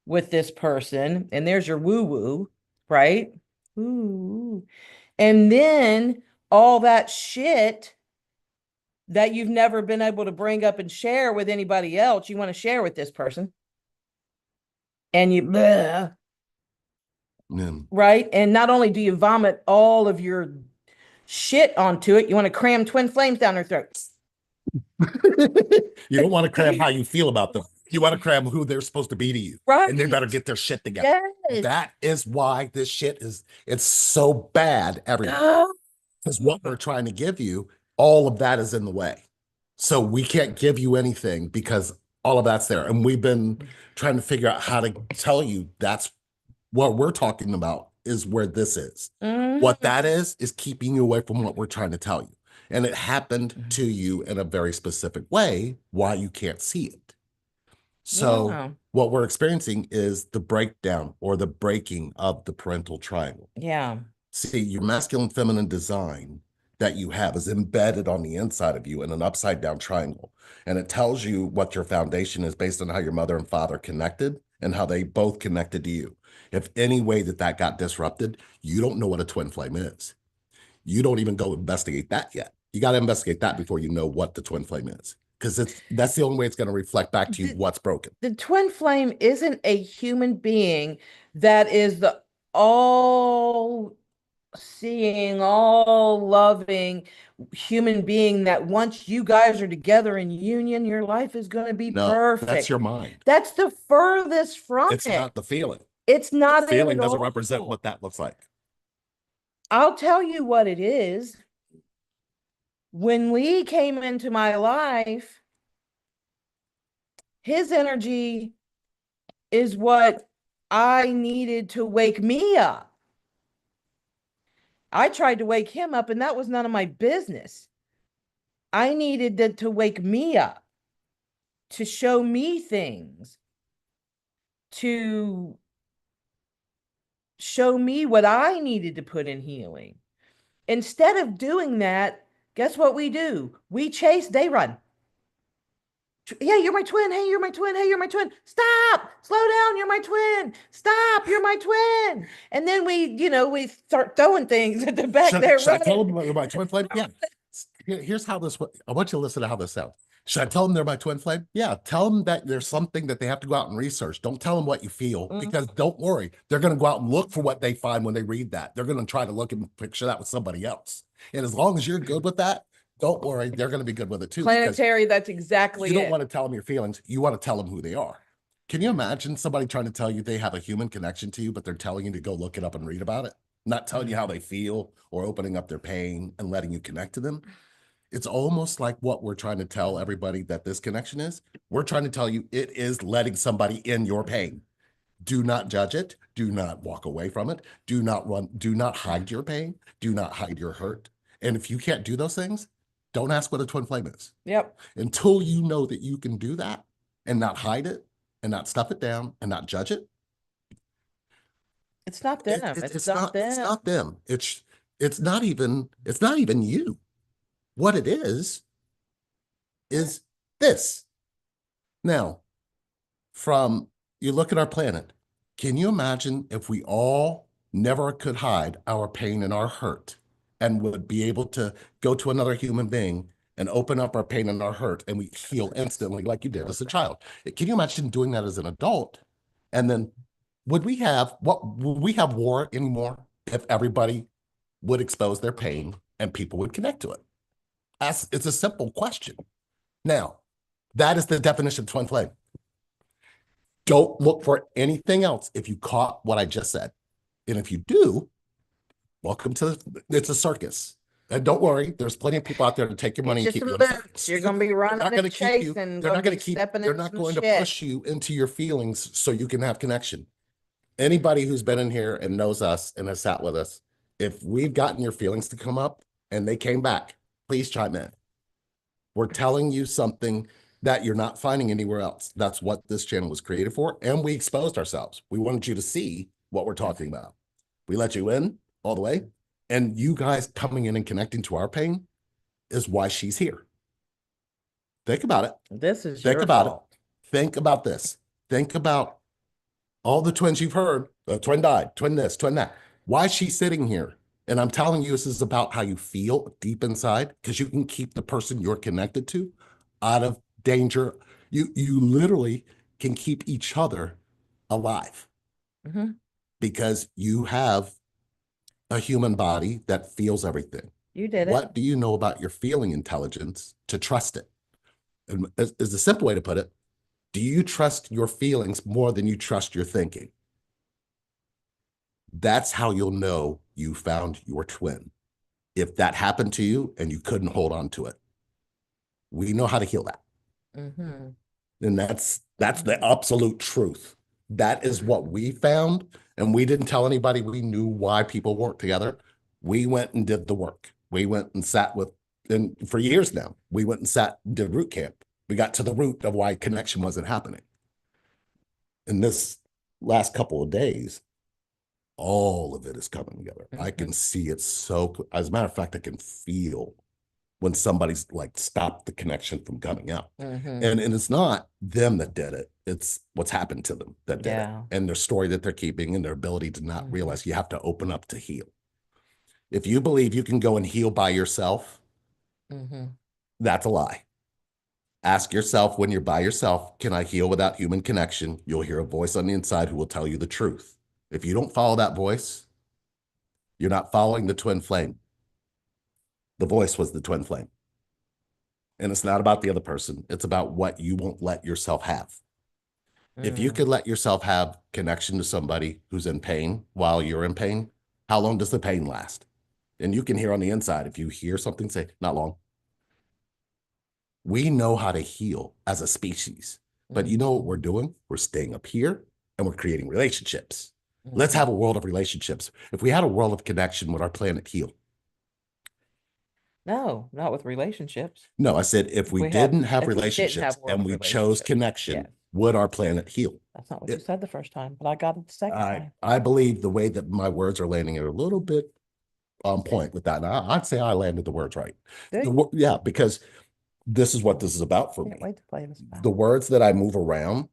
with this person, and there's your woo woo, right? Ooh. And then all that shit that you've never been able to bring up and share with anybody else, you want to share with this person. And you, bleh, Mm. right? And not only do you vomit all of your shit onto it, you want to cram twin flames down their throats. You don't want to cram how you feel about them. You want to cram who they're supposed to be to you. Right. And they better get their shit together. Yes. That is why this shit it's so bad everywhere. Because what we're trying to give you, all of that is in the way. So we can't give you anything because all of that's there. And we've been trying to figure out how to tell you that's what we're talking about is where this is. Mhm. What that is keeping you away from what we're trying to tell you. And it happened Mhm. to you in a very specific way, why you can't see it. So Yeah. what we're experiencing is the breakdown or the breaking of the parental triangle. Yeah. See, your masculine feminine design that you have is embedded on the inside of you in an upside down triangle. And it tells you what your foundation is based on how your mother and father connected and how they both connected to you. If any way that that got disrupted, you don't know what a twin flame is. You don't even go investigate that yet. You got to investigate that before you know what the twin flame is, because that's the only way it's going to reflect back to you The, what's broken. the twin flame isn't a human being that is the all seeing, all loving human being that once you guys are together in union, your life is going to be No, that's perfect. your mind. That's the furthest from It's it. not the feeling. It's The not it feeling at doesn't represent all. what that looks like. I'll tell you what it is. When Lee came into my life, his energy is what I needed to wake me up. I tried to wake him up, and that was none of my business. I needed to wake me up, to show me things, to show me what I needed to put in healing. Instead of doing that, guess what we do? We chase, they run. Yeah, you're my twin. Hey, you're my twin. Hey, you're my twin. Stop. Slow down. You're my twin. Stop. You're my twin. And then we start throwing things at the back there Should I tell running. them they're my twin flame? Yeah. Here's how this. I want you to listen to how this sounds. Should I tell them they're my twin flame? Yeah. Tell them that there's something that they have to go out and research. Don't tell them what you feel, Mhm. because don't worry, they're going to go out and look for what they find when they read that. They're going to try to look and picture that with somebody else. And as long as you're good with that, don't worry, they're going to be good with it too. Because Planetary, that's you exactly don't it. want to tell them your feelings. You want to tell them who they are. Can you imagine somebody trying to tell you they have a human connection to you, but they're telling you to go look it up and read about it? Not telling you how they feel or opening up their pain and letting you connect to them. It's almost like what we're trying to tell everybody that this connection is. We're trying to tell you it is letting somebody in your pain. Do not judge it. Do not walk away from it. Do not run. Do not hide your pain. Do not hide your hurt. And if you can't do those things, don't ask what a twin flame is. Yep. Until you know that you can do that and not hide it and not stuff it down and not judge it, It's not it, them. it It's it's not not it's them. not them. It's not even you. What it is this. Now, from you look at our planet, can you imagine if we all never could hide our pain and our hurt and would be able to go to another human being and open up our pain and our hurt and we heal instantly like you did as a child? Can you imagine doing that as an adult? And then would we have war anymore if everybody would expose their pain and people would connect to it? It's a simple question. Now, that is the definition of twin flame. Don't look for anything else if you caught what I just said. And if you do, welcome to it's a circus. And don't worry, there's plenty of people out there to take your It's money and just keep a you in a loop. circus. You're gonna be They're running not going and to keep you, chasing, gonna be stepping they're in not some going to shit. push you into your feelings so you can have connection. Anybody who's been in here and knows us and has sat with us, if we've gotten your feelings to come up and they came back, please chime in. We're telling you something that you're not finding anywhere else. That's what this channel was created for. And we exposed ourselves. We wanted you to see what we're talking about. We let you in all the way. And you guys coming in and connecting to our pain is why she's here. Think about it. This is Think your about it. fault. Think about this. Think about all the twins you've heard. The twin died, twin this, twin that. Why is she sitting here? And I'm telling you, this is about how you feel deep inside, because you can keep the person you're connected to out of danger. You literally can keep each other alive Mhm. because you have a human body that feels everything. You did it. What do you know about your feeling intelligence to trust it? And is the simple way to put it, do you trust your feelings more than you trust your thinking? That's how you'll know you found your twin. If that happened to you and you couldn't hold on to it, we know how to heal that. Hmm. And that's the absolute truth. That is what we found. And we didn't tell anybody we knew why people weren't together. We went and did the work. We went and sat with And for years now, we went and sat and did root camp. We got to the root of why connection wasn't happening. In this last couple of days, all of it is coming together. I Mhm. can see it as a matter of fact, I can feel when somebody's like stopped the connection from coming out. Mhm. And it's not them that did it, it's what's happened to them that did it. Yeah. And their story that they're keeping and their ability to not Mhm. realize you have to open up to heal. If you believe you can go and heal by yourself, Mhm. that's a lie. Ask yourself when you're by yourself, can I heal without human connection? You'll hear a voice on the inside who will tell you the truth. If you don't follow that voice, you're not following the twin flame. The voice was the twin flame. And it's not about the other person. It's about what you won't let yourself have. If you Mm. could let yourself have connection to somebody who's in pain while you're in pain, how long does the pain last? And you can hear on the inside, if you hear something say, not long. We know how to heal as a species. But you know what we're Mhm. doing? We're staying up here and we're creating relationships. Let's Mhm. have a world of relationships. If we had a world of connection, would our planet heal? No, not with relationships. No, I said if we didn't have If we didn't relationships have world and of we chose relationships. connection, Yes. would our planet heal? That's not what you It, said the first time, but I got it the second time. I believe the way that my words are landing are a little bit on point with that. And I'd say I landed the words right. Do you? Yeah, because this is what this is about for Can't me. wait to play this back. The words that I move around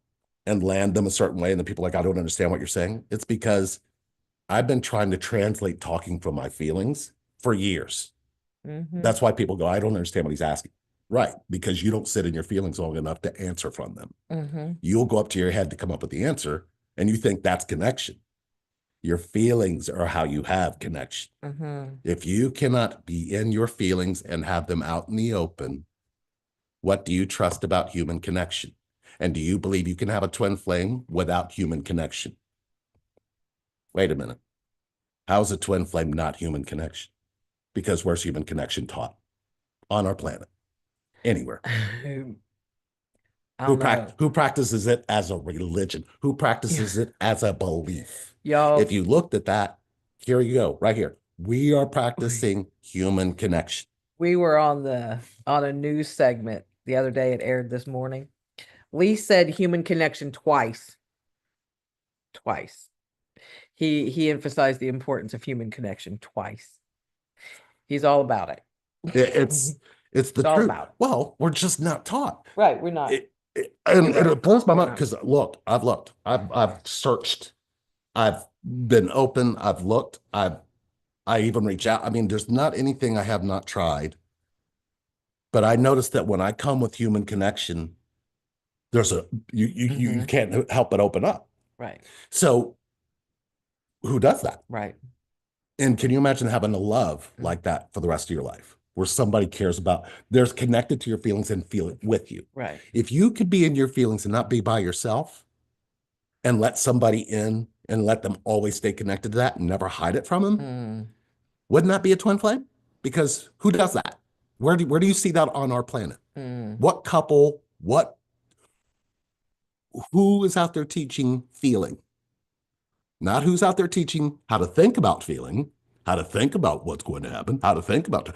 and land them a certain way, and the people are like, I don't understand what you're saying. It's because I've been trying to translate talking from my feelings for years. Mm-hmm. That's why people go, I don't understand what he's asking. Right, because you don't sit in your feelings long enough to answer from them. Mm-hmm. You'll go up to your head to come up with the answer, and you think that's connection. Your feelings are how you have connection. Mm-hmm. If you cannot be in your feelings and have them out in the open, what do you trust about human connection? And do you believe you can have a twin flame without human connection? Wait a minute. How's a twin flame not human connection? Because where's human connection taught? On our planet, anywhere. I don't know. Who practices it as a religion? Who practices it as a belief? If Y'all, you looked at that, here you go, right here. We are practicing human connection. we were on a news segment the other day. It aired this morning. Lee said human connection twice. Twice. He emphasized the importance of human connection twice. He's all about it. It's it's the He's all truth. about it. Well, we're just not taught. Right, we're not. You're And right. it blows my We're mind not. because look, I've looked, I've searched, I've been open, I've looked, I even reach out. I mean, there's not anything I have not tried, but I noticed that when I come with human connection, there's a you Mm-hmm. can't help but open up. Right, So who does that? right. And can you imagine having a love Mm. like that for the rest of your life, where somebody cares about, there's connected to your feelings and feel it with you. Right. If you could be in your feelings and not be by yourself and let somebody in and let them always stay connected to that and never hide it from them, Mm. wouldn't that be a twin flame? Because who does that? Where do you see that on our planet? Mm. What couple, who is out there teaching feeling? Not who's out there teaching how to think about feeling, how to think about what's going to happen, how to think about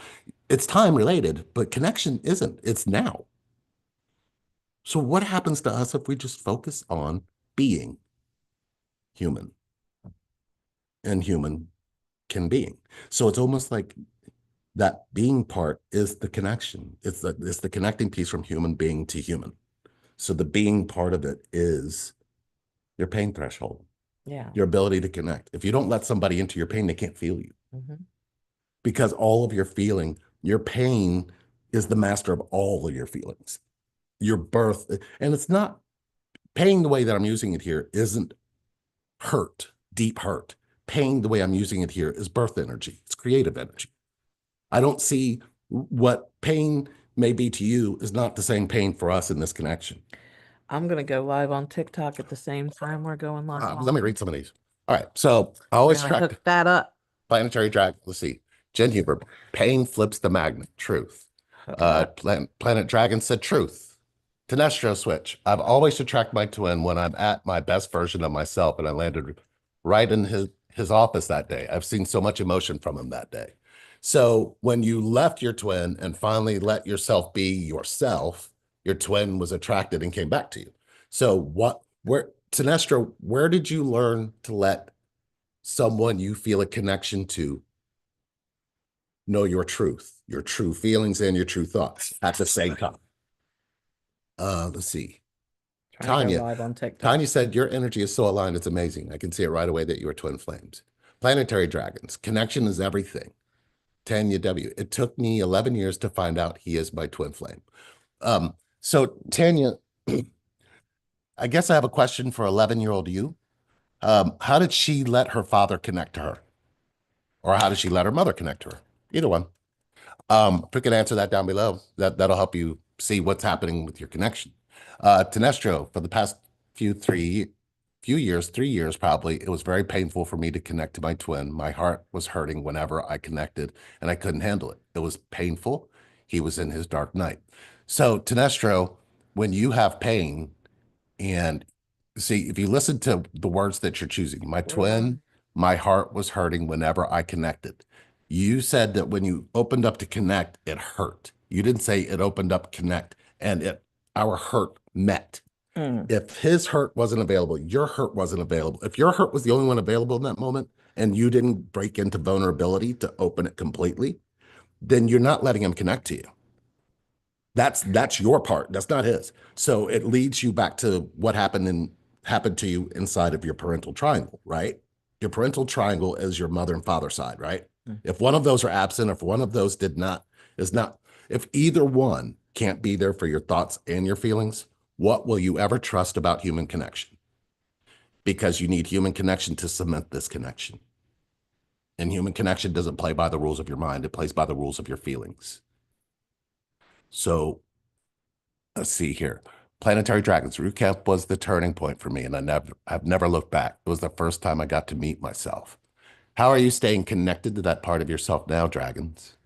it's time related, but connection isn't. It's now. So what happens to us if we just focus on being human and human can being? So it's almost like that being part is the connection. It's the connecting piece from human being to human. So the being part of it is your pain threshold, Yeah. your ability to connect. If you don't let somebody into your pain, they can't feel you Mm-hmm. because all of your feeling, your pain is the master of all of your feelings. Your birth, and it's not pain the way that I'm using it here isn't hurt, deep hurt. Pain the way I'm using it here is birth energy. It's creative energy. I don't see what pain may be to you is not the same pain for us in this connection. I'm gonna go live on TikTok at the same time we're going live. Let me read some of these. All right. So I We're always gonna track hook that up. planetary drag. Let's see. Jen Huber, pain flips the magnet. Truth. Hook it up. Planet Dragon said truth. Tenestro switch. I've always attracted my twin when I'm at my best version of myself, and I landed right in his office that day. I've seen so much emotion from him that day. So when you left your twin and finally let yourself be yourself, your twin was attracted and came back to you. So Tanestra, where did you learn to let someone you feel a connection to know your truth, your true feelings and your true thoughts at the same time? Let's see. Trying to go Tanya. live on TikTok. Tanya said, your energy is so aligned, it's amazing. I can see it right away that you are twin flames. Planetary dragons. Connection is everything. Tanya W. It took me 11 years to find out he is my twin flame. So Tanya, I guess I have a question for 11-year-old you. How did she let her father connect to her? Or how did she let her mother connect to her? Either one. If you can answer that down below, that'll help you see what's happening with your connection. Tenestro, for the past few years, 3 years probably, it was very painful for me to connect to my twin. My heart was hurting whenever I connected, and I couldn't handle it. It was painful. He was in his dark night. So, Tenestro, when you have pain, and see, if you listen to the words that you're choosing, my twin, my heart was hurting whenever I connected. You said that when you opened up to connect, it hurt. You didn't say it opened up connect and our hurt met. Mm, If his hurt wasn't available, your hurt wasn't available. If your hurt was the only one available in that moment and you didn't break into vulnerability to open it completely, then you're not letting him connect to you. That's your part. That's not his. So it leads you back to what happened to you inside of your parental triangle, right? Your parental triangle is your mother and father side, right? mm, If one of those are absent, if one of those is not, if either one can't be there for your thoughts and your feelings, what will you ever trust about human connection? Because you need human connection to cement this connection. And human connection doesn't play by the rules of your mind, it plays by the rules of your feelings. So let's see here. Planetary Dragons Root Camp was the turning point for me, and I've never looked back. It was the first time I got to meet myself. How are you staying connected to that part of yourself now, Dragons?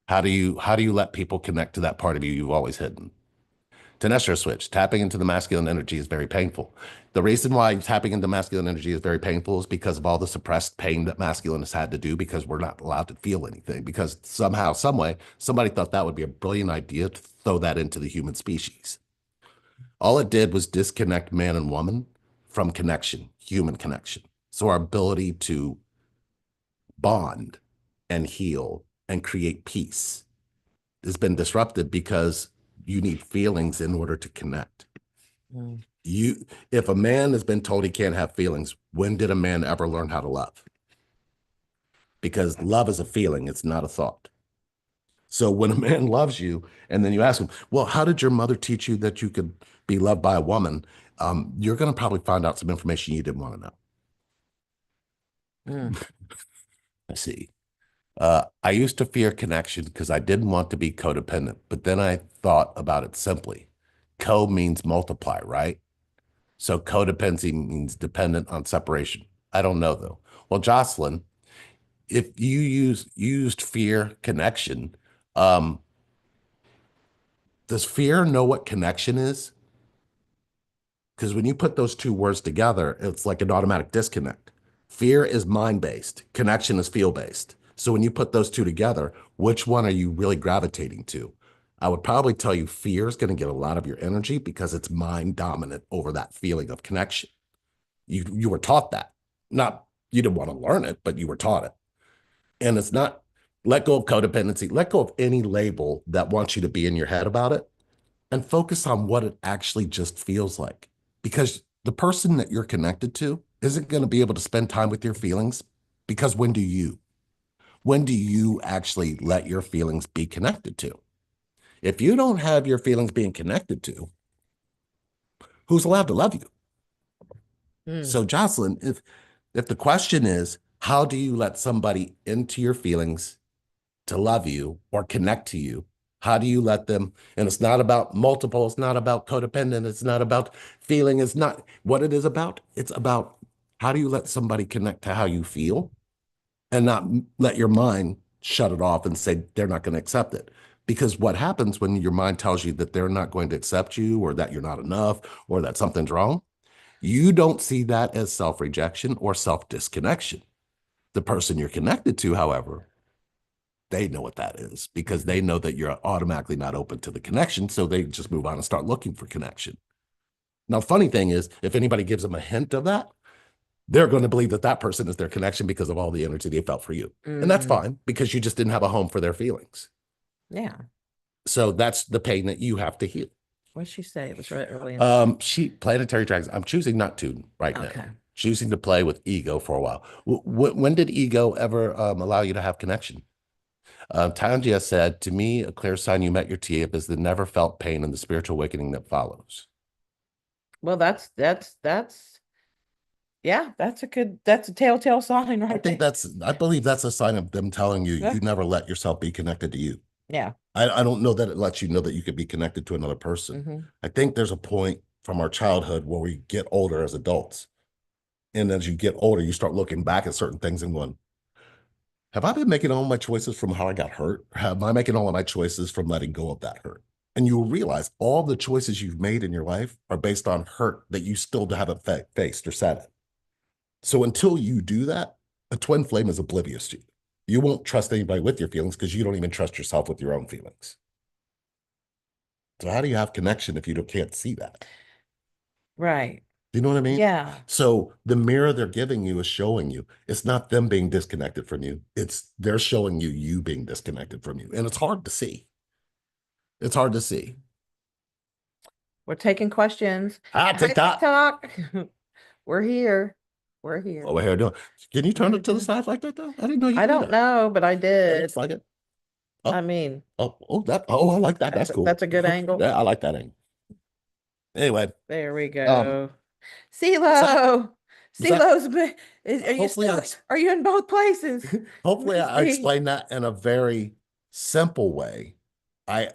How do you let people connect to that part of you you've always hidden? Tenestro switch. Tapping into the masculine energy is very painful. The reason why tapping into masculine energy is very painful is because of all the suppressed pain that masculine has had to do because we're not allowed to feel anything. Because somehow, some way, somebody thought that would be a brilliant idea to throw that into the human species. All it did was disconnect man and woman from connection, human connection. So our ability to bond and heal and create peace has been disrupted because you need feelings in order to connect. mm, If a man has been told he can't have feelings, when did a man ever learn how to love? Because love is a feeling, it's not a thought. So when a man loves you, and then you ask him, well, how did your mother teach you that you could be loved by a woman? You're going to probably find out some information you didn't want to know. mm, I see. I used to fear connection because I didn't want to be codependent, but then I thought about it simply. Co means multiply, right? So codependency means dependent on separation. I don't know though. Well, Jocelyn, if you used fear connection, um, does fear know what connection is? Because when you put those two words together, it's like an automatic disconnect. Fear is mind-based, connection is feel-based. So when you put those two together, which one are you really gravitating to? I would probably tell you fear is going to get a lot of your energy because it's mind dominant over that feeling of connection. You were taught that. Not you didn't want to learn it, but you were taught it. And it's not let go of codependency, let go of any label that wants you to be in your head about it and focus on what it actually just feels like. Because the person that you're connected to isn't going to be able to spend time with your feelings because when do you? When do you actually let your feelings be connected to? If you don't have your feelings being connected to, who's allowed to love you? mm, So Jocelyn, if the question is, how do you let somebody into your feelings to love you or connect to you? How do you let them? And it's not about multiple, it's not about codependent, it's not about feeling, it's not what it is about. It's about how do you let somebody connect to how you feel and not let your mind shut it off and say they're not going to accept it. Because what happens when your mind tells you that they're not going to accept you or that you're not enough or that something's wrong, you don't see that as self rejection or self disconnection. The person you're connected to, however, they know what that is because they know that you're automatically not open to the connection. So they just move on and start looking for connection. Now, funny thing is, if anybody gives them a hint of that, they're going to believe that that person is their connection because of all the energy they felt for you. And that's Mm-hmm. fine because you just didn't have a home for their feelings. Yeah. So that's the pain that you have to heal. What'd she say? It was really early in the. She planetary dragons. I'm choosing not to right now. Okay. Choosing to play with ego for a while. When did ego ever allow you to have connection? Tangia said, to me, a clear sign you met your TF is the never felt pain and the spiritual awakening that follows. Well, yeah, that's a telltale sign I right think there. I believe that's a sign of them telling you, Yeah. you never let yourself be connected to you. Yeah. I don't know that it lets you know that you could be connected to another person. Mm-hmm. I think there's a point from our childhood where we get older as adults. And as you get older, you start looking back at certain things and going, have I been making all my choices from how I got hurt? Or am I making all of my choices from letting go of that hurt? And you will realize all the choices you've made in your life are based on hurt that you still haven't faced or sat in. So until you do that, a twin flame is oblivious to you. You won't trust anybody with your feelings because you don't even trust yourself with your own feelings. So how do you have connection if you can't see that? Right. Do you know what I mean? Yeah. So the mirror they're giving you is showing you. It's not them being disconnected from you. It's they're showing you you being disconnected from you. And it's hard to see. It's hard to see. We're taking questions. Ah, Hi, TikTok. TikTok. We're here. We're here. What we're here doing. Can you turn We're it to the doing. side like that though? I didn't know you I could do don't that. know, but I It did. looks like it. I Oh, mean, I like that. That's cool. that's a good angle. Yeah, I like that angle. Anyway, There we um, go. so CeeLo. that CeeLo's are you hopefully still are you in both places? Let hopefully me I see. explained that in a very simple way. I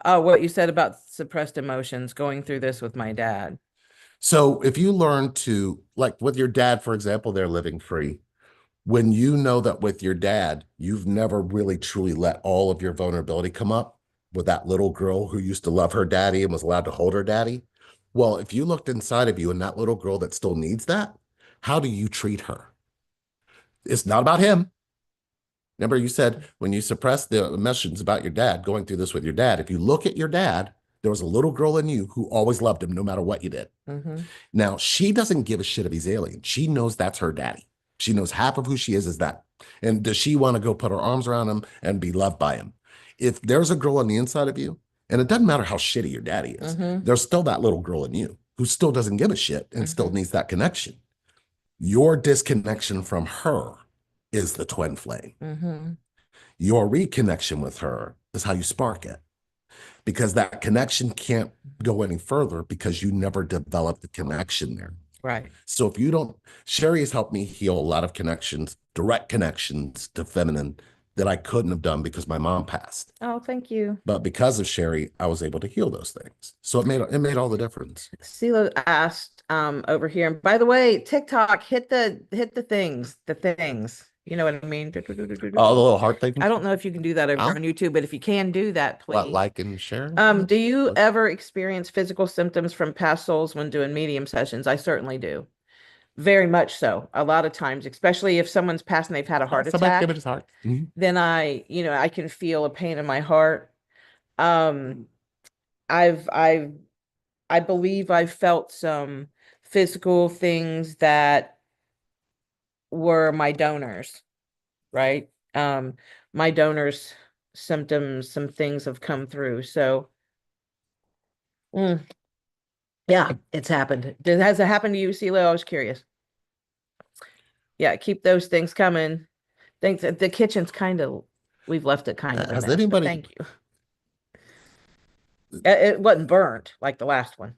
Oh, what you said about suppressed emotions, going through this with my dad. so if you learn to like with your dad, for example, they're living free. When you know that with your dad, you've never really truly let all of your vulnerability come up with that little girl who used to love her daddy and was allowed to hold her daddy. Well, if you looked inside of you and that little girl that still needs that, how do you treat her? It's not about him. Remember, you said when you suppress the emotions about your dad, going through this with your dad, if you look at your dad, there was a little girl in you who always loved him no matter what you did. Mm-hmm. Now, she doesn't give a shit if he's alien. She knows that's her daddy. She knows half of who she is that. And does she want to go put her arms around him and be loved by him? If there's a girl on the inside of you, and it doesn't matter how shitty your daddy is, Mm-hmm. there's still that little girl in you who still doesn't give a shit and still Mm-hmm. needs that connection. Your disconnection from her is the twin flame. Mm-hmm. Your reconnection with her is how you spark it because that connection can't go any further because you never developed the connection there. Right. So if you don't, Sherry has helped me heal a lot of connections, direct connections to feminine that I couldn't have done because my mom passed. Oh, thank you. But because of Sherry, I was able to heal those things. So it made all the difference. CeeLo asked over here. And by the way, TikTok, hit the things. You know what I mean? Oh, the little heart thing. I don't know if you can do that over Oh, on YouTube, but if you can do that, what, please. like and share? Do you ever experience physical symptoms from past souls when doing medium sessions? I certainly do. Very much so. A lot of times, especially if someone's passed and they've had a heart Somebody give it attack, his heart. Mhm. then I can feel a pain in my heart. Um, I've I believe I felt some physical things that were my donors, right? My donors' symptoms, some things have come through. So, mm, yeah, it's happened. Has it happened to you, CeeLo? I was curious. Yeah, keep those things coming. Thanks. The kitchen's we've left it kind of a Has mess, but anybody, thank you. It wasn't burnt like the last one.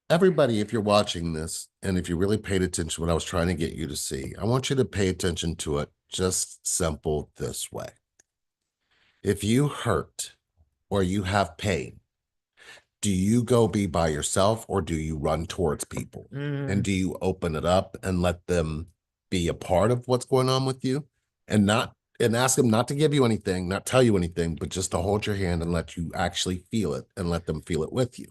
everybody, if you're watching this, and if you really paid attention to what I was trying to get you to see, I want you to pay attention to it just simple this way. If you hurt or you have pain, do you go be by yourself or do you run towards people? And Mm, do you open it up and let them be a part of what's going on with you and not and ask them not to give you anything, not tell you anything, but just to hold your hand and let you actually feel it and let them feel it with you?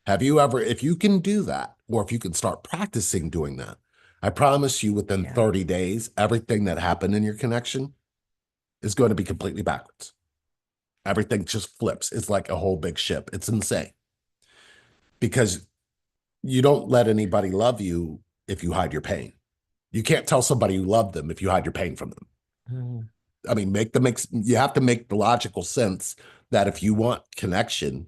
Have you ever, if you can do that, or if you can start practicing doing that, I promise you within Yeah. 30 days, everything that happened in your connection is going to be completely backwards. Everything just flips. It's like a whole big ship. It's insane because you don't let anybody love you if you hide your pain. You can't tell somebody you love them if you hide your pain from them. Mm, I mean, you have to make the logical sense that if you want connection,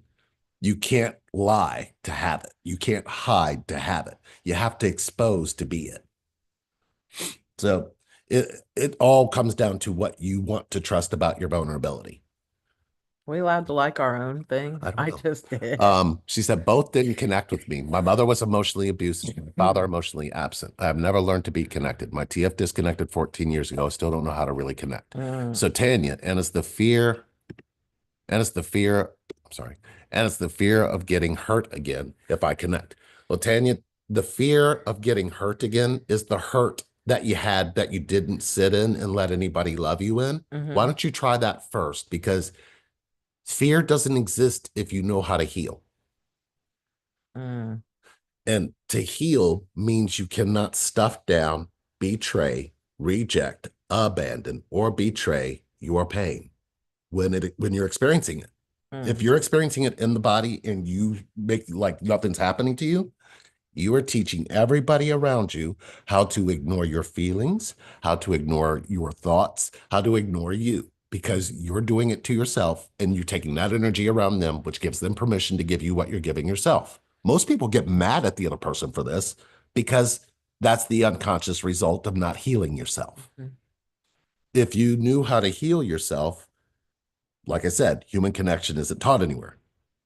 you can't lie to have it. You can't hide to have it. You have to expose to be it. So it all comes down to what you want to trust about your vulnerability. we allowed to like our own thing? I don't I know. just did. She said both didn't connect with me. My mother was emotionally abusive, my father Mm, emotionally absent. I have never learned to be connected. My TF disconnected 14 years ago. I still don't know how to really connect. mm, So Tanya, and it's the fear, I'm sorry, and it's the fear of getting hurt again if I connect. Well, Tanya, the fear of getting hurt again is the hurt that you had that you didn't sit in and let anybody love you in. Why mm-hmm, don't you try that first? Because fear doesn't exist if you know how to heal. mm, And to heal means you cannot stuff down, betray, reject, abandon, or betray your pain when you're experiencing it. If mm, you're experiencing it in the body and you make like nothing's happening to you, you are teaching everybody around you how to ignore your feelings, how to ignore your thoughts, how to ignore you, because you're doing it to yourself and you're taking that energy around them, which gives them permission to give you what you're giving yourself. Most people get mad at the other person for this because that's the unconscious result of not healing yourself. mm, If you knew how to heal yourself, like I said, human connection isn't taught anywhere.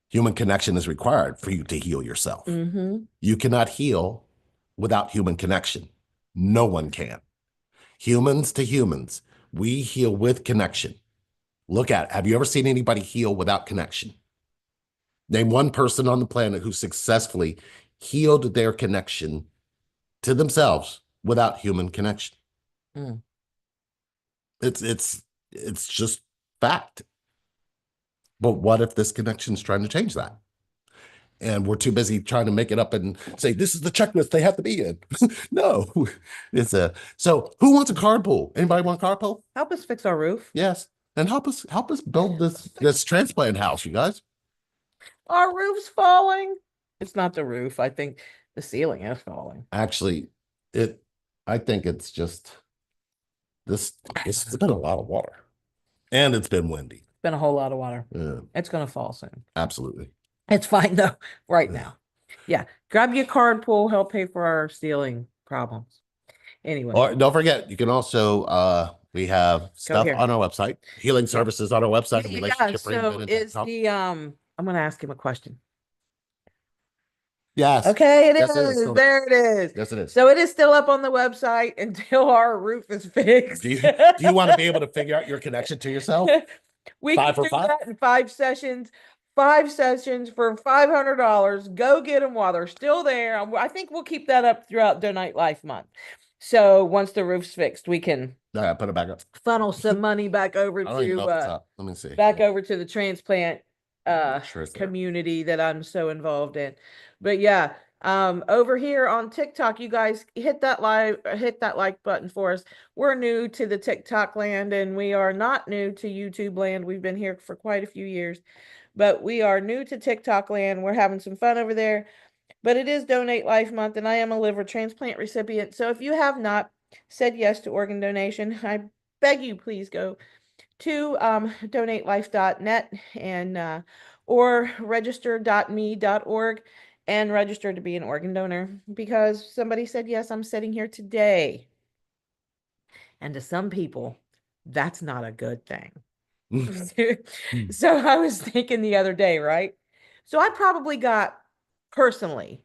Human connection is required for you to heal yourself. mm-hmm. You cannot heal without human connection. No one can. Humans to humans, we heal with connection. Look at it. Have you ever seen anybody heal without connection? Name one person on the planet who successfully healed their connection to themselves without human connection. Mm. It's just fact. But what if this connection is trying to change that? And we're too busy trying to make it up and say this is the checklist they have to be in. No, it's a so who wants a carpool? Anybody want a carpool? Help us fix our roof. Yes. And help us build this transplant house, you guys. Our roof's falling. It's not the roof. I think the ceiling is falling. Actually, it I think it's just this it's been a lot of water. And it's been windy. Been a whole lot of water. Yeah, It's gonna fall soon. absolutely. It's fine though, right Yeah. now. Yeah. Grab your card pool, help pay for our ceiling problems. Anyway, Or don't forget, you can also we have go stuff here. on our website, healing Yeah. services on our Yeah, website, yeah, yeah. relationship So is reinvented.com. I'm gonna ask him a question. Yes. Okay, it Yes, it is. is. There it is. Yes, it is. So it is still up on the website until our roof is Do fixed. you do you want to be able to figure out your connection to yourself? We can Five for do five? that in 5 sessions. 5 sessions for $500. Go get them while they're still there. I think we'll keep that up throughout Donate Life Month. So once the roof's fixed, we can All right, put it back up. funnel some money I don't even know if it's up. Let me see. back over to the transplant Sure it's there. community that I'm so involved in. But yeah, over here on TikTok, you guys hit that like button for us. We're new to the TikTok land and we are not new to YouTube land. We've been here for quite a few years, but we are new to TikTok land. We're having some fun over there. But it is Donate Life Month and I am a liver transplant recipient. So if you have not said yes to organ donation, I beg you please go to donatelife.net and or register.me.org and register to be an organ donor because somebody said yes, I'm sitting here today. And to some people, that's not a good thing. So I was thinking the other day, right? So I probably got personally,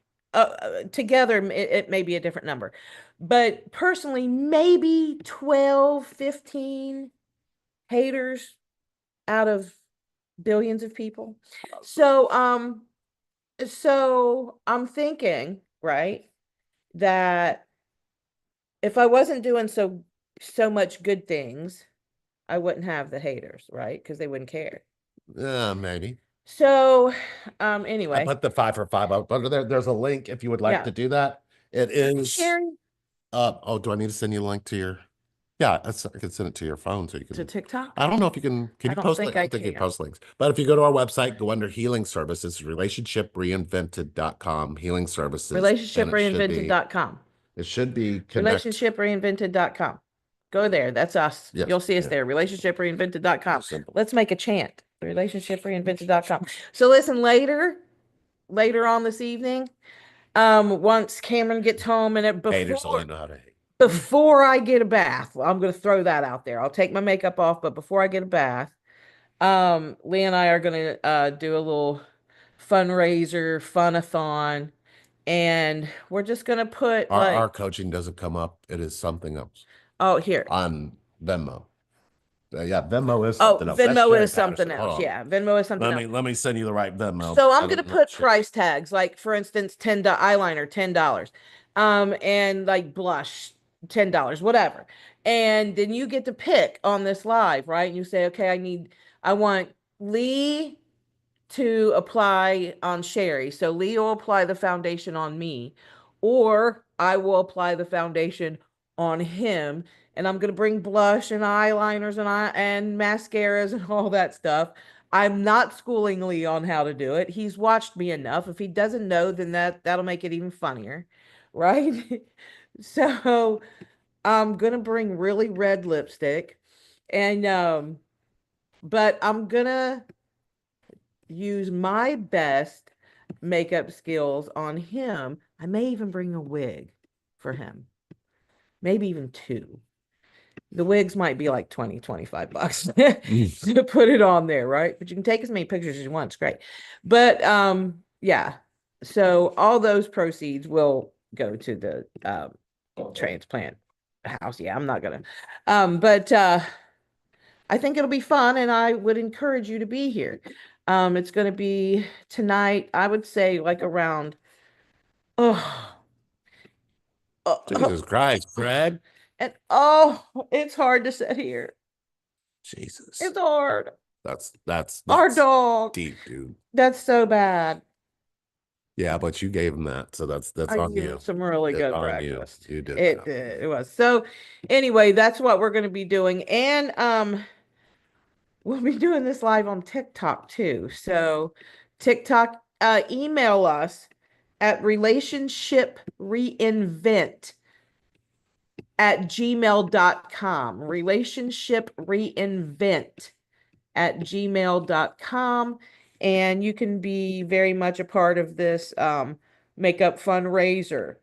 together, it may be a different number, but personally, maybe 12, 15 haters out of billions of people. So I'm thinking, right, that if I wasn't doing so much good things, I wouldn't have the haters, right? Because they wouldn't care. Maybe. So, I anyway, put the 5 for 5 up under there. There's a link if you would like yeah. to do that. It is Sharing. Oh, do I need to send you a link to your? Yeah, I can send it to your phone so you To can. TikTok? I don't know if you can I you don't post think like I I don't think you can. post links. But if you go to our website, go under healing services, relationshipreinvented.com, healing services, and Relationshipreinvented.com. it should be connect. Relationshipreinvented.com. Go there. That's us. Yes, You'll see us yeah, there. Relationshipreinvented.com. simple. Let's make a chant. Relationshipreinvented.com. So listen, later on this evening, once Cameron gets home and Haters only know how to hate. before I get a bath, I'm gonna throw that out there. I'll take my makeup off, but before I get a bath, Lee and I are gonna do a little fundraiser, funathon, and we're just gonna put Our like, coaching doesn't come up. It is something else oh, here. on Venmo. Yeah, Venmo is Oh, something else. That's Venmo Sherry is something Patterson. Hold else. on. Yeah, Venmo is something else. Let me send you the right Venmo. So I'm I gonna don't know. put price tags, like for instance, eyeliner, $10, and like blush, $10, whatever. And then you get to pick on this live, right? And you say, okay, I want Lee to apply on Sherry. So Lee will apply the foundation on me, or I will apply the foundation on him. And I'm gonna bring blush and eyeliners and mascaras and all that stuff. I'm not schooling Lee on how to do it. He's watched me enough. If he doesn't know, then that'll make it even funnier, right? So I'm gonna bring really red lipstick, and but I'm gonna use my best makeup skills on him. I may even bring a wig for him, maybe even two. The wigs might be like 20, $25 to put it on there, right? But you can take as many pictures as you want. It's great. But yeah. So all those proceeds will go to the transplant house. Yeah, I'm not gonna. But I think it'll be fun, and I would encourage you to be here. It's going to be tonight, I would say, like around, oh, Jesus oh, Christ, Fred. and oh, it's hard to sit here. Jesus. It's hard. Our That's dog. deep, dude. That's so bad. Yeah, but you gave him that, so that's I on gave him you. some really It's good on you. breakfast. You did It that. did. It was. So anyway, that's what we're going to be doing. And we'll be doing this live on TikTok too. So TikTok, email us at relationshipreinvent@gmail.com. Relationshipreinvent@gmail.com. And you can be very much a part of this makeup fundraiser.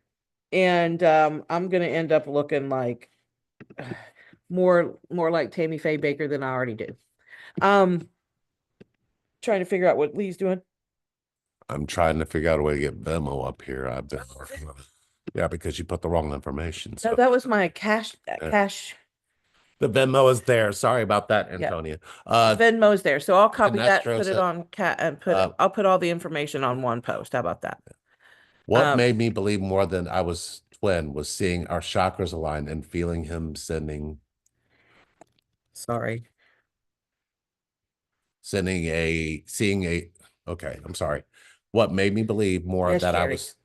And I'm gonna end up looking like more like Tammy Faye Baker than I already do. Um, trying to figure out what Lee's doing. I'm trying to figure out a way to get Venmo up here. I've been working on it. Yeah, because you put the wrong information. No, So that was my cash. yeah. Cash. The Venmo is there. Sorry about that, Yeah, Antonia. Venmo's there. So I'll copy that, Sinestro put it said, on cat, and uh, I'll put all the information on one post. How about that? what Um, made me believe more than I was twin was seeing our chakras align and feeling him sorry. seeing a, okay, I'm sorry. What made me believe more Yes, that I Sherry. was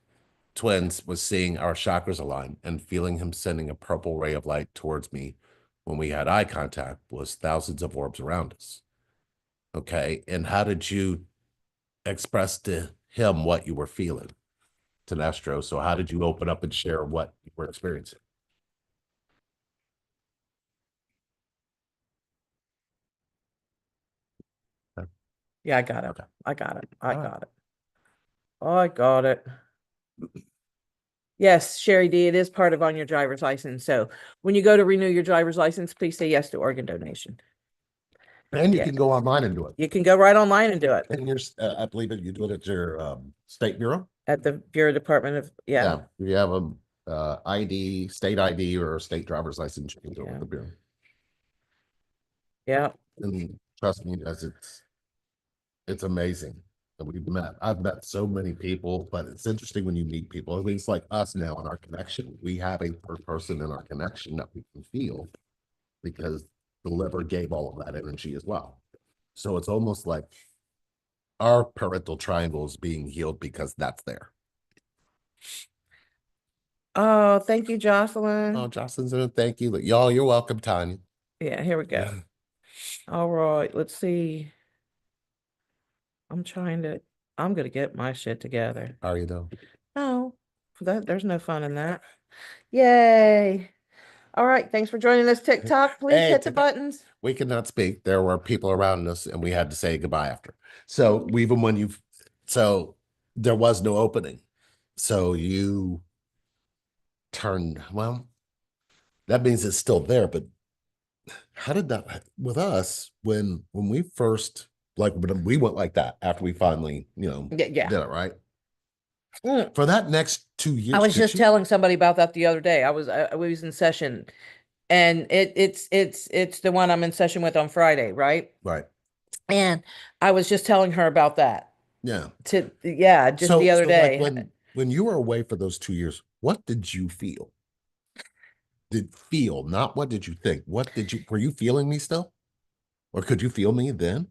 twins was seeing our chakras align and feeling him sending a purple ray of light towards me when we had eye contact was thousands of orbs around us. Okay. And how did you express to him what you were feeling, to Nestro? So how did you open up and share what you were experiencing? Yeah, I got it. Okay. I got it. I All right. got it. I got it. Yes, Sherry D, it is part of on your driver's license. So when you go to renew your driver's license, please say yes to organ donation. And you Yeah, can go online and do it. you can go right online and do it And I believe it, you do it at your state bureau. at the Bureau Department of, yeah. Yeah. You have a ID, state ID, or a state driver's license. You can do it Yeah. with the bureau. Yeah. And trust me, guys, it's amazing that I've met so many people, but it's interesting when you meet people, at least like us now in our connection. We have a person in our connection that we can feel because the liver gave all of that energy as well. So it's almost like our parental triangle is being healed because that's there. Oh, thank you, Oh, Jocelyn. Jocelyn's in it. Thank you. Y'all, you're welcome, Tanya. Yeah, here we go. All right, let's see. I'm trying to, I'm gonna get my shit together. How are you though? No, there's no fun in that. Yay. All right, thanks for joining us, TikTok. Please Hey, hit the buttons. we could not speak. There were people around us, and we had to say goodbye after. So even when you, so there was no opening. So you turned. Well, that means it's still there. But how did that with us when we first like when we went like that after we finally Yeah, yeah. did it right Mm. for that next I 2 years? was Did just you telling somebody about that the other day. We was in session, and it's the one I'm in session with on Friday, right? right? And I was just telling her about that Yeah. yeah, just the other So like day. when you were away for those 2 years, what did you feel? Did feel, not what did you think? What did you were you feeling me still? Or could you feel me then?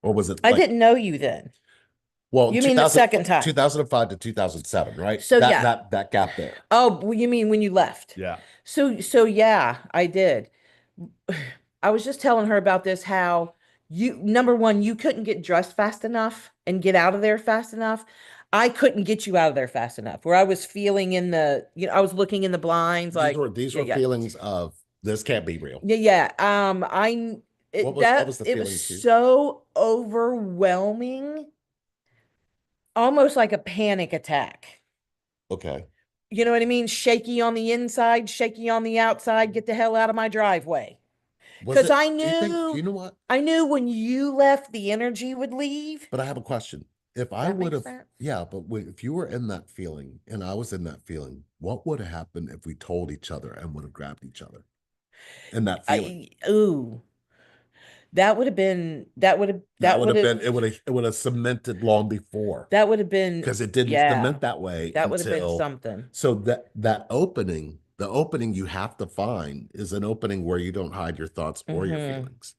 Or was it I like didn't know you then. well, You mean the second time? 2005 to 2007, right? So That yeah. that gap there. Oh, well, you mean when you left? Yeah. So yeah, I did. I was just telling her about this, how you, number one, you couldn't get dressed fast enough and get out of there fast enough. I couldn't get you out of there fast enough. Where I was feeling in the, I was looking in the blinds like, These yeah, were yeah. feelings of this can't be real. Yeah, yeah. What was the It was feeling to you? so overwhelming, almost like a panic attack. Okay. You know what I mean? Shaky on the inside, shaky on the outside. Get the hell out of my driveway. Was Because it, do you know what? I knew when you left, the energy would leave. But I have a question. If I That would makes have, sense. yeah, but if you were in that feeling and I was in that feeling, what would have happened if we told each other and would have grabbed each other in that feeling? Ooh, That would have been it would have cemented long before that would have been, because it didn't yeah, cement that way that would have been until something. so that opening, the opening you have to find is an opening where you don't hide your thoughts or your Mm-hmm. feelings.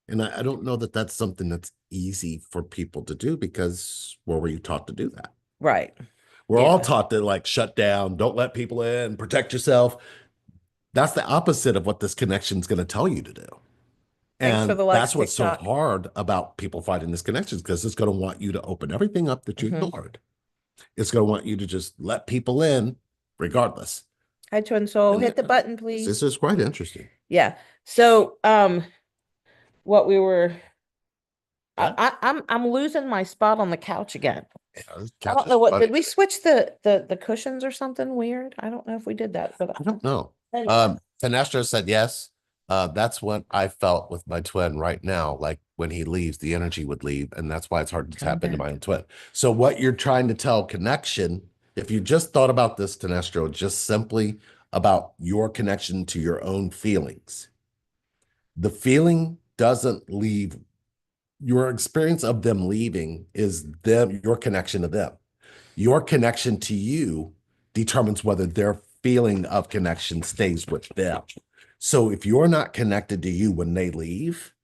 And I don't know that that's something that's easy for people to do because where were you taught to do that? Right. We're all Yeah. taught to like shut down, don't let people in, protect yourself. That's the opposite of what this connection is going to tell you to do. Thanks for And the likes, that's what's so TikTok. hard about people finding this connection because it's going to want you to open everything up that you Mm-hmm. ignored. It's going to want you to just let people in regardless. Hi, Twin Soul. And Hit the button, please. this is quite interesting. Yeah. So, what we were, Yeah. I'm losing my spot on the couch again. I don't Couch is know what, funny. did we switch the cushions or something weird? I don't know if we did that, but I don't know. anyway. Sinestro said yes. That's what I felt with my twin right now. Like when he leaves, the energy would leave, and that's why it's hard to Coming tap into back. my own twin. So what you're trying to tell connection, if you just thought about this, Sinestro, just simply about your connection to your own feelings, the feeling doesn't leave. Your experience of them leaving is them, your connection to them. Your connection to you determines whether their feeling of connection stays with them. So if you're not connected to you when they leave,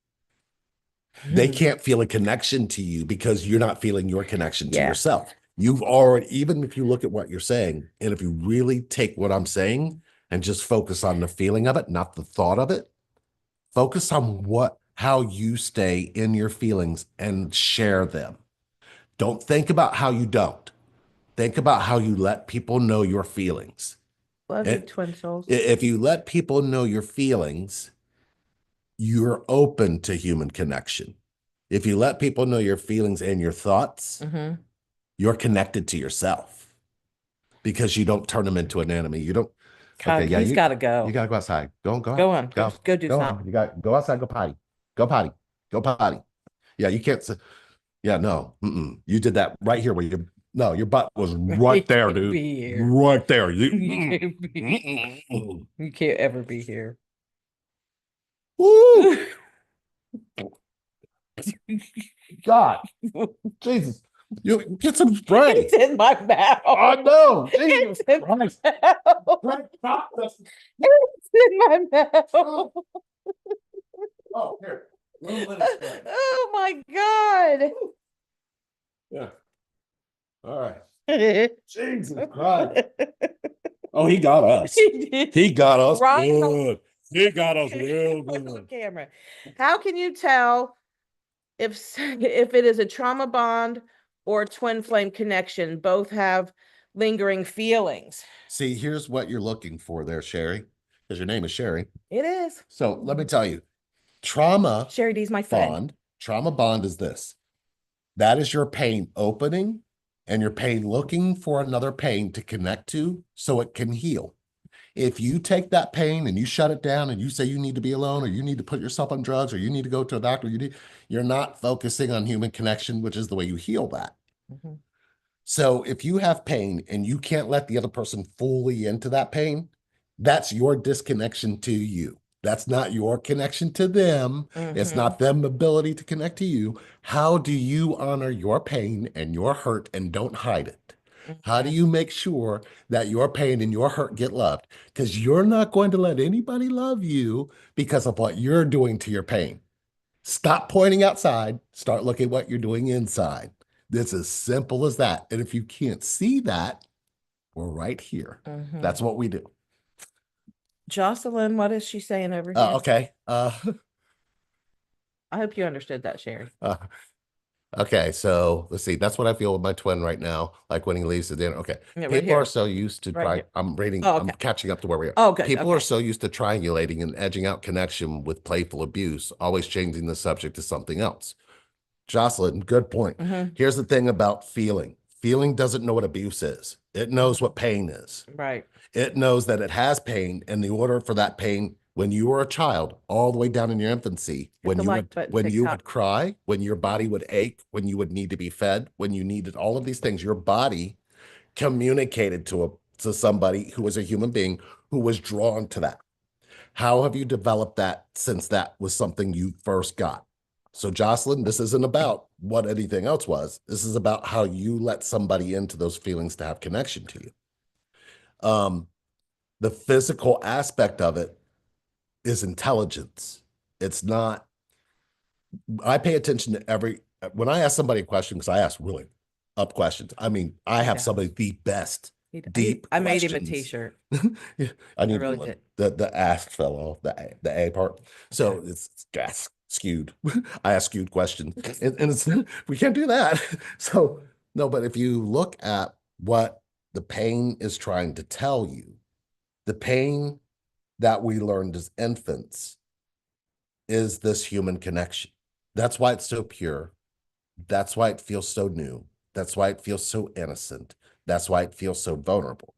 they can't feel a connection to you because you're not feeling your connection to Yeah. yourself. You've already, even if you look at what you're saying, and if you really take what I'm saying and just focus on the feeling of it, not the thought of it, focus on how you stay in your feelings and share them. Don't think about how you don't. Think about how you let people know your feelings. Love you, And Twin Souls. if you let people know your feelings, you're open to human connection. If you let people know your feelings and your thoughts, Mm-hmm. you're connected to yourself because you don't turn them into an enemy. You don't. Okay, God, yeah, he's got to you go. gotta go outside. Go Go out. on, go do Go on. something. You got go outside. Go potty. Go potty. Go potty. Yeah, you can't say. Yeah, no. You did that right here where you. No, your butt was You right there, can't dude. be here. Right there. You can't be. You can't ever be here. Woo! God, Jesus. You get some spray. It's in my I mouth. know. It's Jesus in Christ. my mouth. It's in my mouth. Oh, here. Little bit of spray. Oh my God. Yeah. All right. Jesus Christ. Oh, he got us. He did. He got us Ryan, good. He got us okay, real put on good. camera. How can you tell if it is a trauma bond or twin flame connection? Both have lingering feelings. See, here's what you're looking for there, Sherry, because your name is Sherry. It is. So let me tell you, trauma Sherry D's my friend. trauma bond is this. That is your pain opening and your pain looking for another pain to connect to so it can heal. If you take that pain and you shut it down and you say you need to be alone or you need to put yourself on drugs or you need to go to a doctor, you're not focusing on human connection, which is the way you heal that. Mm-hmm. So if you have pain and you can't let the other person fully into that pain, that's your disconnection to you. That's not your connection to them. It's Mm-hmm. not them ability to connect to you. How do you honor your pain and your hurt and don't hide it? How do Mm-hmm. you make sure that your pain and your hurt get loved? Because you're not going to let anybody love you because of what you're doing to your pain. Stop pointing outside, start looking at what you're doing inside. It's as simple as that. And if you can't see that, we're right here. Mm-hmm. That's what we do. Jocelyn, what is she saying over here? Okay. I hope you understood that, Sherry. Uh, okay. So let's see. That's what I feel with my twin right now. Like when he leaves the dinner. Okay. Yeah, right People are here. so used to Right try. here. I'm reading. Oh, I'm okay. catching up to where we are. Oh, good. People are Okay. so used to triangulating and edging out connection with playful abuse, always changing the subject to something else. Jocelyn, good point. Mm-hmm. Here's the thing about feeling. Feeling doesn't know what abuse is. It knows what pain is. Right. It knows that it has pain, and the order for that pain when you were a child, all the way down in your infancy, Hit the like button, when you would TikTok. cry, when your body would ache, when you would need to be fed, when you needed all of these things, your body communicated to somebody who was a human being who was drawn to that. How have you developed that since that was something you first got? So, Jocelyn, this isn't about what anything else was. This is about how you let somebody into those feelings to have connection to you. The physical aspect of it is intelligence. It's not, I pay attention to when I ask somebody a question, because I ask really up questions. I mean, I He have does. some of the best He, deep I made him a questions. t-shirt. Yeah, I I need really one. did. The ask fell off, the A part. Okay. So it's skewed. I ask skewed questions. And it's we can't do that. So no, but if you look at what the pain is trying to tell you, the pain that we learned as infants is this human connection. That's why it's so pure. That's why it feels so new. That's why it feels so innocent. That's why it feels so vulnerable.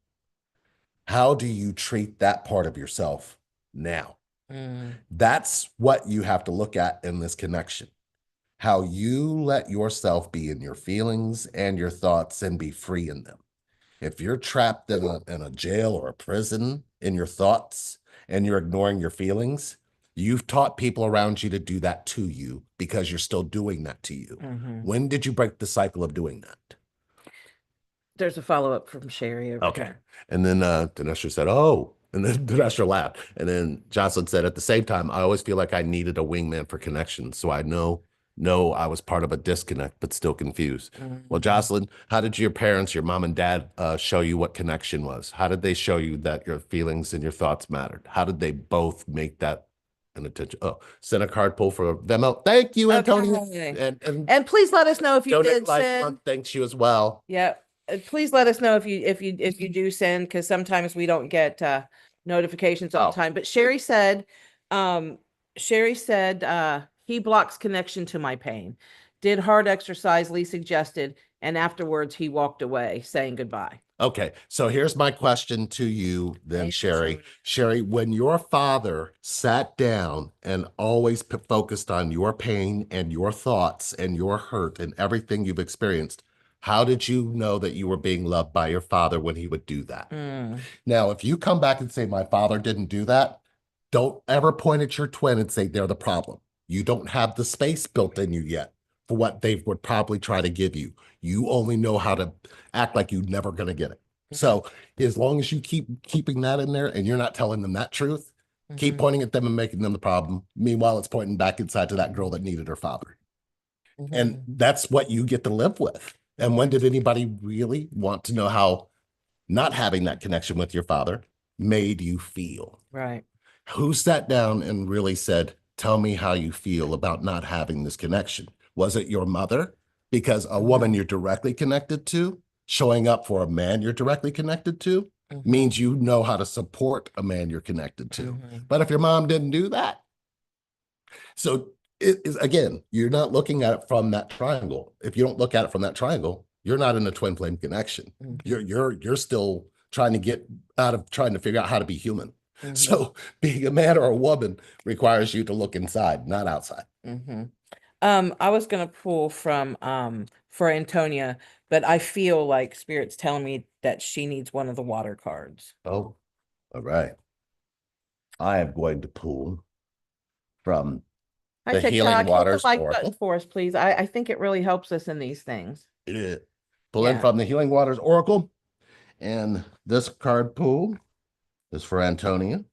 How do you treat that part of yourself now? Mm. That's what you have to look at in this connection. How you let yourself be in your feelings and your thoughts and be free in them. If you're trapped in a jail or a prison in your thoughts and you're ignoring your feelings, you've taught people around you to do that to you because you're still doing that to you. Mm-hmm. When did you break the cycle of doing that? There's a follow-up from Sherry over Okay. here. And then Dinesha said, oh, and then Dinesha laughed. And then Jocelyn said, at the same time, I always feel like I needed a wingman for connection. So I know I was part of a disconnect, but still confused. Well, Mm-hmm. Jocelyn, how did your parents, your mom and dad, show you what connection was? How did they show you that your feelings and your thoughts mattered? How did they both make that an attention? Oh, send a card pull for Venmo. Thank you, Antonio. Okay. And And please let us know if you donate did life send. month. Thanks you as well. Yeah. Please let us know if you do send, because sometimes we don't get notifications all the Oh, time. But um, Sherry said he blocks connection to my pain. Did hard exercise Lee suggested, and afterwards he walked away saying goodbye. okay, so here's my question to you then, Hey, Sherry. Antonio. Sherry, when your father sat down and always focused on your pain and your thoughts and your hurt and everything you've experienced, how did you know that you were being loved by your father when he would do that? Mm, Now, if you come back and say, my father didn't do that, don't ever point at your twin and say they're the problem. You don't have the space built in you yet for what they would probably try to give you. You only know how to act like you're never going to get it. mhm, So as long as you keep keeping that in there and you're not telling them that truth, keep mhm, pointing at them and making them the problem. Meanwhile, it's pointing back inside to that girl that needed her father. And mhm, that's what you get to live with. And when did anybody really want to know how not having that connection with your father made you feel? Right. Who sat down and really said, tell me how you feel about not having this connection? Was it your mother? Because a woman you're directly connected to, showing up for a man you're directly connected to, means you know how to support a man you're connected to. But if your mom didn't do that, so it is, again, you're not looking at it from that triangle. If you don't look at it from that triangle, you're not in a twin flame connection. You're still trying to get out of trying to figure out how to be human. So being a man or a woman requires you to look inside, not outside. I was gonna pull from for Antonia, but I feel like Spirit's telling me that she needs one of the water cards. Oh, all right. I am going to pull from Hi the Healing TikTok, hit the Waters like button Oracle. for us, please. I think it really helps us in these things. Pull in Yeah. from the Healing Waters Oracle. And this card pool is for Antonia.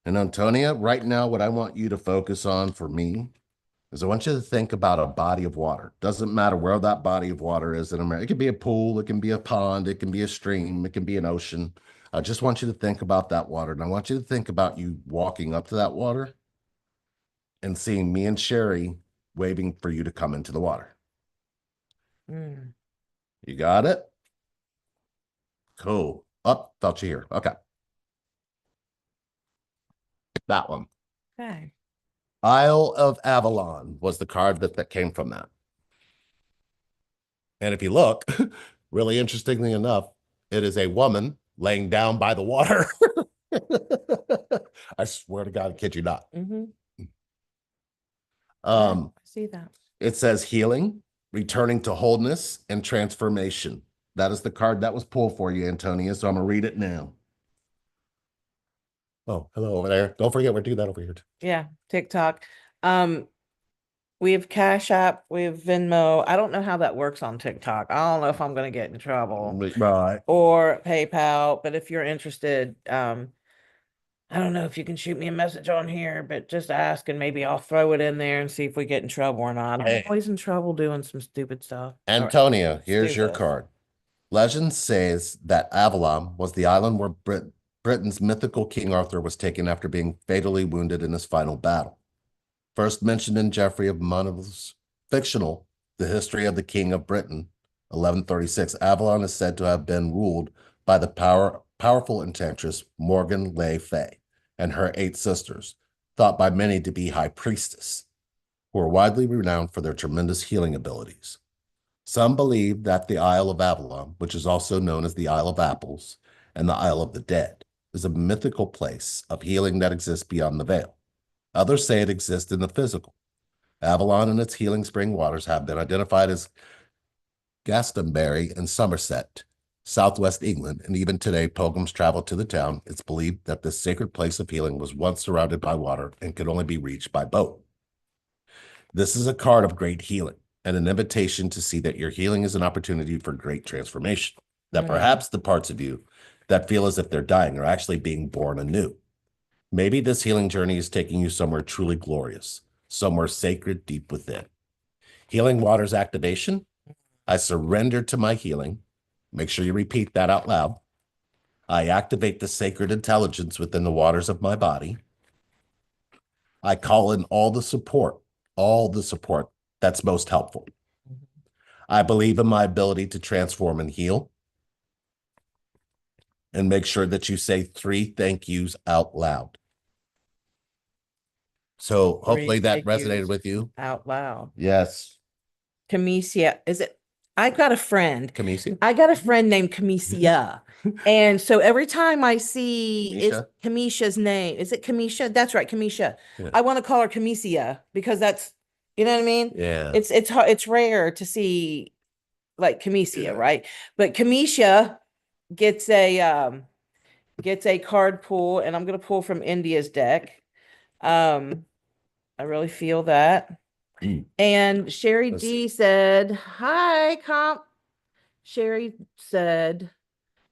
And Antonia, right now, what I want you to focus on for me is I want you to think about a body of water. Doesn't matter where that body of water is in America. It can be a pool, it can be a pond, it can be a stream, it can be an ocean. I just want you to think about that water. And I want you to think about you walking up to that water and seeing me and Sherry waving for you to come into the water. You got it? Cool. Up, felt you here. Okay. That one. Okay. Isle of Avalon was the card that came from that. And if you look, really interestingly enough, it is a woman laying down by the water. I swear to God, I kid you not. I see that. It says healing, returning to wholeness, and transformation. That is the card that was pulled for you, Antonia. So I'm going to read it now. Oh, hello over there. Don't forget, we're doing that over here. Yeah, TikTok. We have Cash App, we have Venmo. I don't know how that works on TikTok. I don't know if I'm gonna get in trouble. Right. Or PayPal, but if you're interested, I don't know if you can shoot me a message on here, but just ask and maybe I'll throw it in there and see if we get in trouble or not. I'm Hey. always in trouble doing some stupid stuff. Antonia, here's your Stupid. card. Legend says that Avalon was the island where Britain's mythical King Arthur was taken after being fatally wounded in his final battle. First mentioned in Geoffrey of Monmouth's fictional The History of the King of Britain, 1136, Avalon is said to have been ruled by the powerful enchantress Morgan Le Fay and her 8 sisters, thought by many to be high priestess, who are widely renowned for their tremendous healing abilities. Some believe that the Isle of Avalon, which is also known as the Isle of Apples and the Isle of the Dead, is a mythical place of healing that exists beyond the veil. Others say it exists in the physical. Avalon and its healing spring waters have been identified as Glastonbury in Somerset, southwest England, and even today pilgrims travel to the town. It's believed that this sacred place of healing was once surrounded by water and could only be reached by boat. This is a card of great healing and an invitation to see that your healing is an opportunity for great transformation, that perhaps the parts of you that feel as if they're dying are actually being born anew. Maybe this healing journey is taking you somewhere truly glorious, somewhere sacred deep within. Healing Waters activation. I surrender to my healing. Make sure you repeat that out loud. I activate the sacred intelligence within the waters of my body. I call in all the support that's most helpful. I believe in my ability to transform and heal. And make sure that you say 3 thank yous out loud. So hopefully that resonated with you. Out loud. Yes. Camisia, is it? I've got a friend. Camisia? I got a friend named Camisia. And so every time I see it's Camisha? Camisia's name, is it Camisha? That's right, Camisha. Yeah. I want to call her Camisia because that's, you know what I mean? Yeah. It's rare to see like Camisia, right? But Camisha gets a card pull, and I'm gonna pull from India's deck. I really feel that. And Sherry Let's D said, "Hi, comp." Sherry said,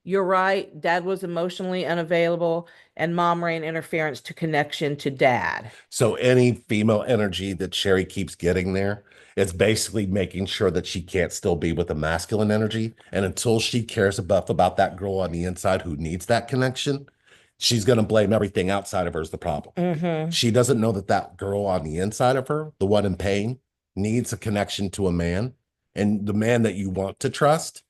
You're right. Dad was emotionally unavailable, and mom ran interference to connection to dad. So any female energy that Sherry keeps getting there, it's basically making sure that she can't still be with the masculine energy. And until she cares about that girl on the inside who needs that connection, she's going to blame everything outside of her as the problem. Mm-hmm. She doesn't know that that girl on the inside of her, the one in pain, needs a connection to a man. And the man that you want to trust,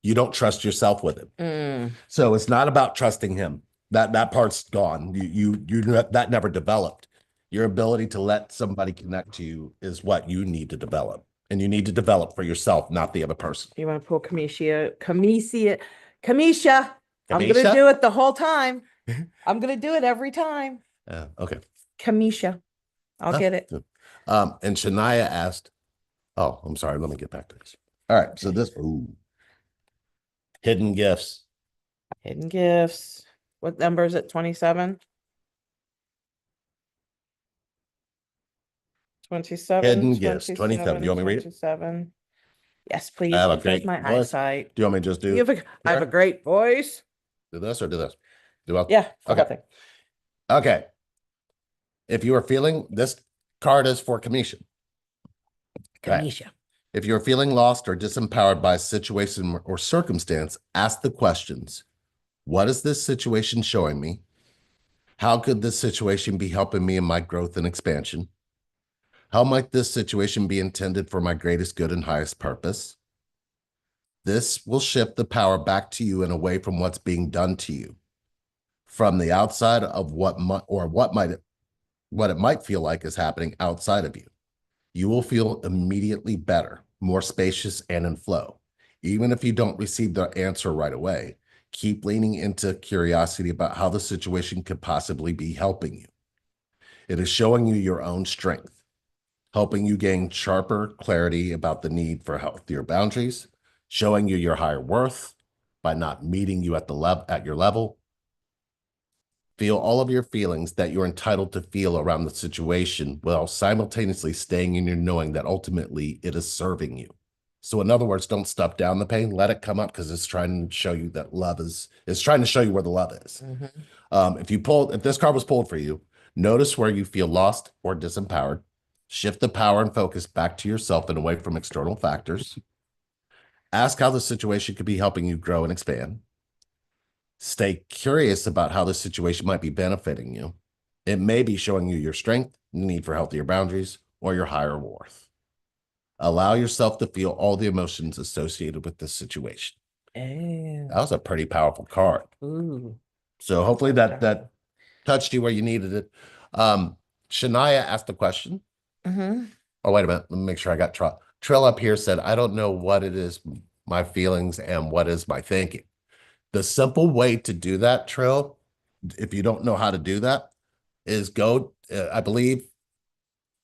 you don't trust yourself with him. Mm. So it's not about trusting him. That part's gone. That never developed. Your ability to let somebody connect to you is what you need to develop. And you need to develop for yourself, not the other person. You want to pull Kamisha. I'm gonna Kamisha? do it the whole time. I'm gonna do it every time. Okay. Kamisha. I'll Huh? get it. Good. And Shania asked, oh, I'm sorry. Let me get back to this. All right. So this, hidden gifts. Hidden gifts. What number is it? 27? 27, Hidden gifts. 27. Do you want me to read it? 27. Yes, I please. have a It great saves my voice. eyesight. Do you want me to just do I have a great voice. do this or do this? Do I? Yeah, for Okay. nothing. Okay. If you are feeling this card is for Kamisha. Okay. Kamisha. If you're feeling lost or disempowered by a situation or circumstance, ask the questions. What is this situation showing me? How could this situation be helping me in my growth and expansion? How might this situation be intended for my greatest good and highest purpose? This will shift the power back to you and away from what's being done to you, from the outside of what it might feel like is happening outside of you. You will feel immediately better, more spacious, and in flow. Even if you don't receive the answer right away, keep leaning into curiosity about how the situation could possibly be helping you. It is showing you your own strength, helping you gain sharper clarity about the need for healthier boundaries, showing you your higher worth by not meeting you at your level. Feel all of your feelings that you're entitled to feel around the situation while simultaneously staying in your knowing that ultimately it is serving you. So in other words, don't stuff down the pain, let it come up because it's trying to show you that love is trying to show you where the love is. If this card was pulled for you, notice where you feel lost or disempowered. Shift the power and focus back to yourself and away from external factors. Ask how the situation could be helping you grow and expand. Stay curious about how the situation might be benefiting you. It may be showing you your strength, need for healthier boundaries, or your higher worth. Allow yourself to feel all the emotions associated with this situation. Oh. That was a pretty powerful card. Ooh. So hopefully that touched you where you needed it. Shania asked the question. Oh, wait a minute. Let me make sure I got Trill. Trill up here said, I don't know what it is, my feelings, and what is my thinking. The simple way to do that, Trill, if you don't know how to do that, is go, I believe,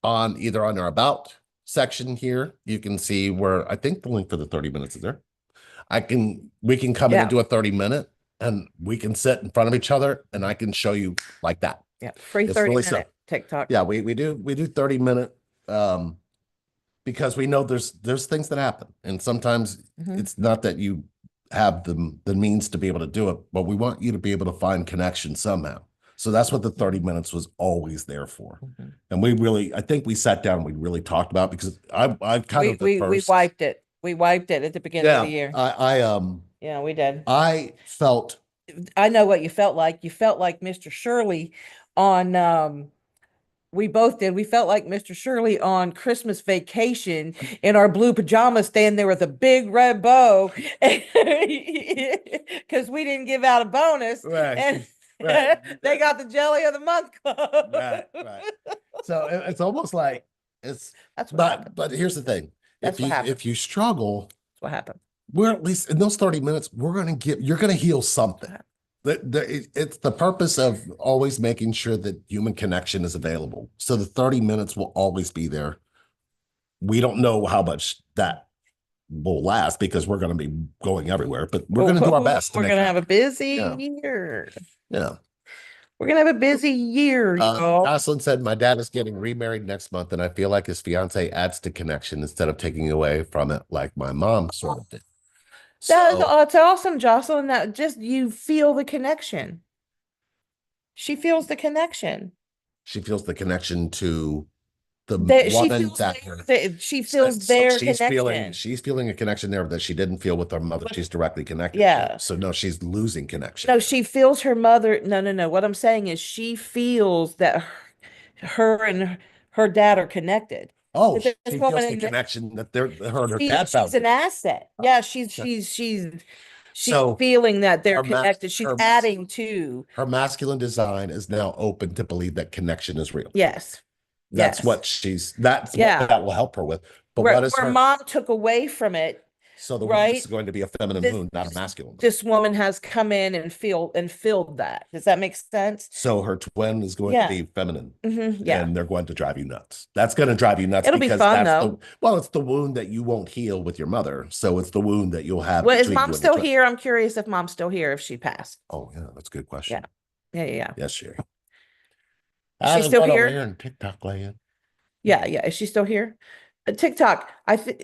on either on our about section here, you can see where I think the link for the 30 minutes is there. We can come in and do a 30-minute and we can sit in front of each other and I can show you like that. Yeah, free It's 30-minute TikTok. Yeah, we do 30-minute because we know there's things that happen and sometimes it's not that you have the means to be able to do it, but we want you to be able to find connection somehow. So that's what the 30 minutes was always there for. And I think we sat down, we really talked about because I've kind of we wiped it. We wiped it at the beginning of the year. Yeah, we did. I know what you felt like. You felt like Mr. Shirley on we both did. We felt like Mr. Shirley on Christmas Vacation in our blue pajamas, standing there with a big red bow, because we didn't give out a bonus, and they got the Jelly of the Month club. Right. So it's almost like that's what happened. But here's the thing: if you struggle, that's what happened. We're at least in those 30 minutes, you're going to heal something. It's the purpose of always making sure that human connection is available. So the 30 minutes will always be there. We don't know how much that will last because we're going to be going everywhere, but we're going to do our best. We're going to have a busy year. Yeah. We're going to have a busy year. Jocelyn said, my dad is getting remarried next month, and I feel like his fiance adds to connection instead of taking away from it like my mom sort of did. So It's awesome, Jocelyn, that just you feel the connection. She feels the connection. she feels the connection to the That she woman feels that her she so, feels so their connection. she's feeling a connection there that she didn't feel with her mother With she's directly connected to. yeah. So no, she's losing connection No, there. she feels her mother. No, no, no. What I'm saying is she feels that her and her dad are connected. Oh, That this she woman feels the in this, connection that her and her dad she's found. an asset. Yeah, she's So feeling that they're her ma connected. She's her adding to. her masculine design is now open to believe that connection is real. Yes. Yes. That's what Yeah. that will help her with. But what is Where her mom took away from it, so the wound is right? going to be a feminine This wound, not a masculine wound. this woman has come in and filled that. Does that make sense? So her twin is going to Yeah. be feminine Yeah. and they're going to drive you nuts. That's going to drive you nuts It'll be because fun that's the though. well, it's the wound that you won't heal with your mother. So it's the wound that you'll have Well, is between mom you and your still twin. here? I'm curious if mom's still here, if she passed. Oh, yeah, that's a good Yeah. question. Yeah. Yes, Sherry. She's There's still one over here here? in TikTok land. Yeah. Is she still here? TikTok,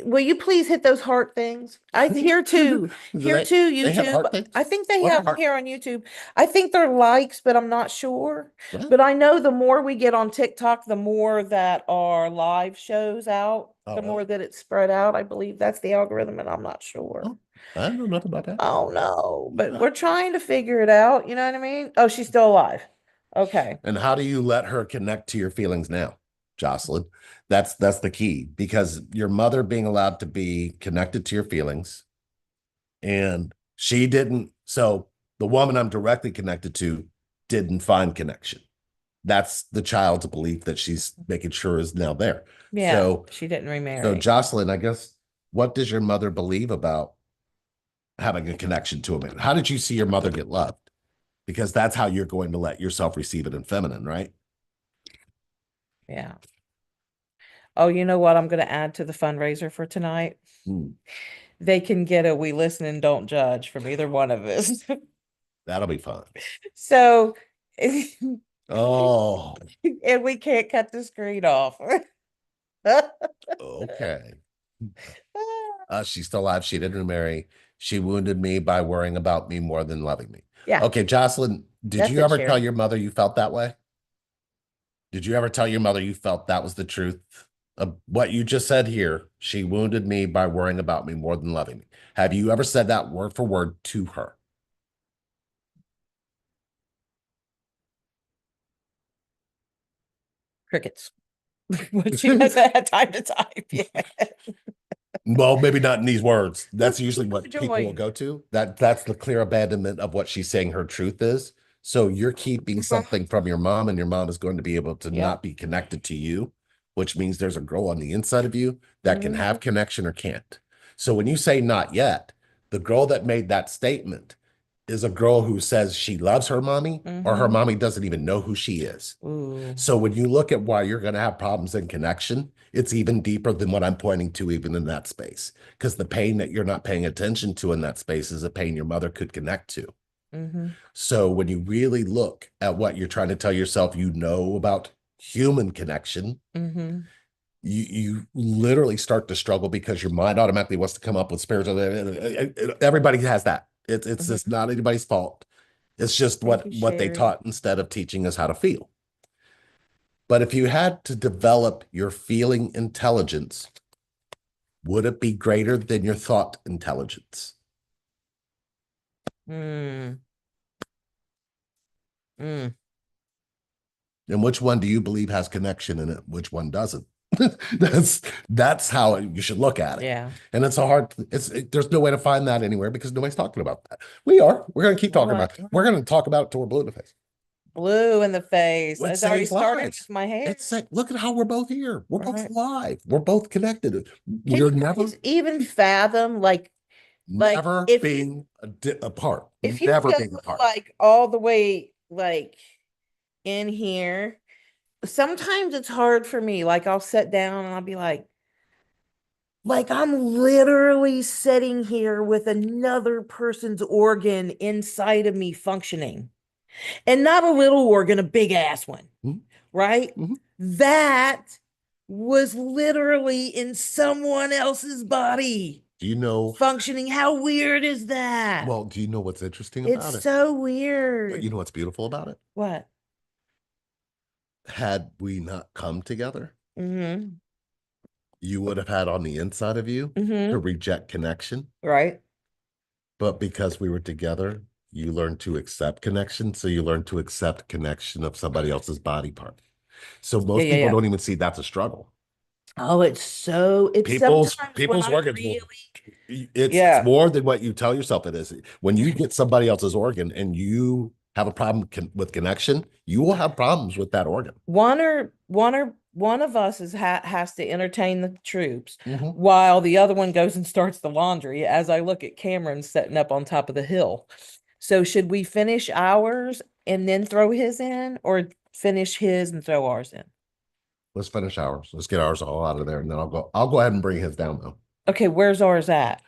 will you please hit those heart things? I here too. Here too, They have YouTube. heart I things. think they What are have them heart? here on YouTube. I think they're likes, but I'm not sure. What? But I know the more we get on TikTok, the more that our live shows out, Oh, the really? more that it's spread out. I believe that's the algorithm, and I'm not sure. Oh, I don't know nothing about that. Oh no, but we're trying to figure it out. You know what I mean? Oh, she's still alive. Okay. And how do you let her connect to your feelings now, Jocelyn? That's the key because your mother being allowed to be connected to your feelings and she didn't. So the woman I'm directly connected to didn't find connection. That's the child's belief that she's making sure is now there. Yeah, So, she didn't so remarry. Jocelyn, I guess, what does your mother believe about having a connection to a man? How did you see your mother get loved? Because that's how you're going to let yourself receive it in feminine, right? Yeah. Oh, you know what I'm going to add to the fundraiser for tonight? Hmm, They can get a "we listen and don't judge" from either one of us. that'll be fun. So, Oh, and we can't cut the screen off. okay. She's still alive. She didn't remarry. She wounded me by worrying about me more than loving me. Yeah, Okay, Jocelyn, did that's you it, ever tell Sherry. your mother you felt that way? Did you ever tell your mother you felt that was the truth of what you just said here? She wounded me by worrying about me more than loving me. Have you ever said that word for word to her? Crickets. But she hasn't had time to type yet. Well, maybe not in these words. That's usually what people will Join. go to. That's the clear abandonment of what she's saying her truth is. So you're keeping something from your mom, and your mom is going to be able to Yep. not be connected to you, which means there's a girl on the inside of you that can have connection or can't. So when you say not yet, the girl that made that statement is a girl who says she loves her mommy, or her mommy doesn't even know who she is. Ooh. So when you look at why you're going to have problems in connection, it's even deeper than what I'm pointing to, even in that space. Because the pain that you're not paying attention to in that space is a pain your mother could connect to. So when you really look at what you're trying to tell yourself you know about human connection, you literally start to struggle because your mind automatically wants to come up with spiritual. Everybody has that. It's just not anybody's fault. It's just Thank you, what they Sherry. taught instead of teaching us how to feel. But if you had to develop your feeling intelligence, would it be greater than your thought intelligence? Mm. Mm. And which one do you believe has connection in it? Which one doesn't? that's how you should look at it. Yeah. And it's there's no way to find that anywhere because nobody's talking about that. We're going to keep talking about it. We're going to talk about it till we're blue in the face. Blue in the face. It It's already saves started lives. with my hair. It's like, look at how we're both here. We're both Right. alive. We're both connected. Can We're you never, guys even fathom like never if being apart. you Never go being apart. like all the way like in here, sometimes it's hard for me. Like I'll sit down and I'll be like I'm literally sitting here with another person's organ inside of me functioning. And not a little organ, a big ass one, Mhm. right? Mhm. That was literally in someone else's body. Do you know, functioning. How weird is that? well, do you know what's interesting It's about it? so You weird. know what's beautiful about it? What? Had we not come together, Mm-hmm. you would have had on the inside of you to Mm-hmm. reject connection. Right. But because we were together, you learned to accept connection. So you learn to accept connection of somebody else's body part. So Yeah, most yeah, people yeah. don't even see that's a struggle. Oh, it's sometimes when People's I organs will, really, it's yeah. more than what you tell yourself it is. When you get somebody else's organ and you have a problem with connection, you will have problems with that organ. One of us has to entertain the troops Mhm. while the other one goes and starts the laundry as I look at Cameron setting up on top of the hill. So should we finish ours and then throw his in, or finish his and throw ours in? Let's finish ours. Let's get ours all out of there, and then I'll go ahead and bring his down though. Okay, where's ours at?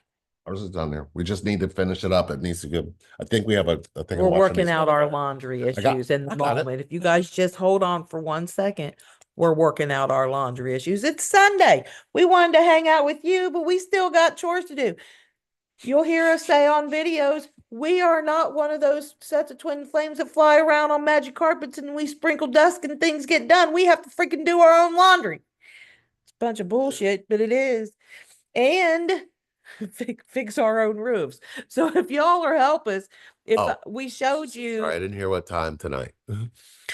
Ours is down there. We just need to finish it up. It needs to go. I think we have a thing of We're wash that working needs to out go. our laundry issues in the I got it. moment. If you guys just hold on for 1 second, we're working out our laundry issues. It's Sunday. We wanted to hang out with you, but we still got chores to do. You'll hear us say on videos, we are not one of those sets of twin flames that fly around on magic carpets and we sprinkle dust and things get done. We have to freaking do our own laundry. It's a bunch of bullshit, but it is. And fix our own roofs. So if y'all are help us, if Oh, we showed sorry, you, I didn't hear what time tonight.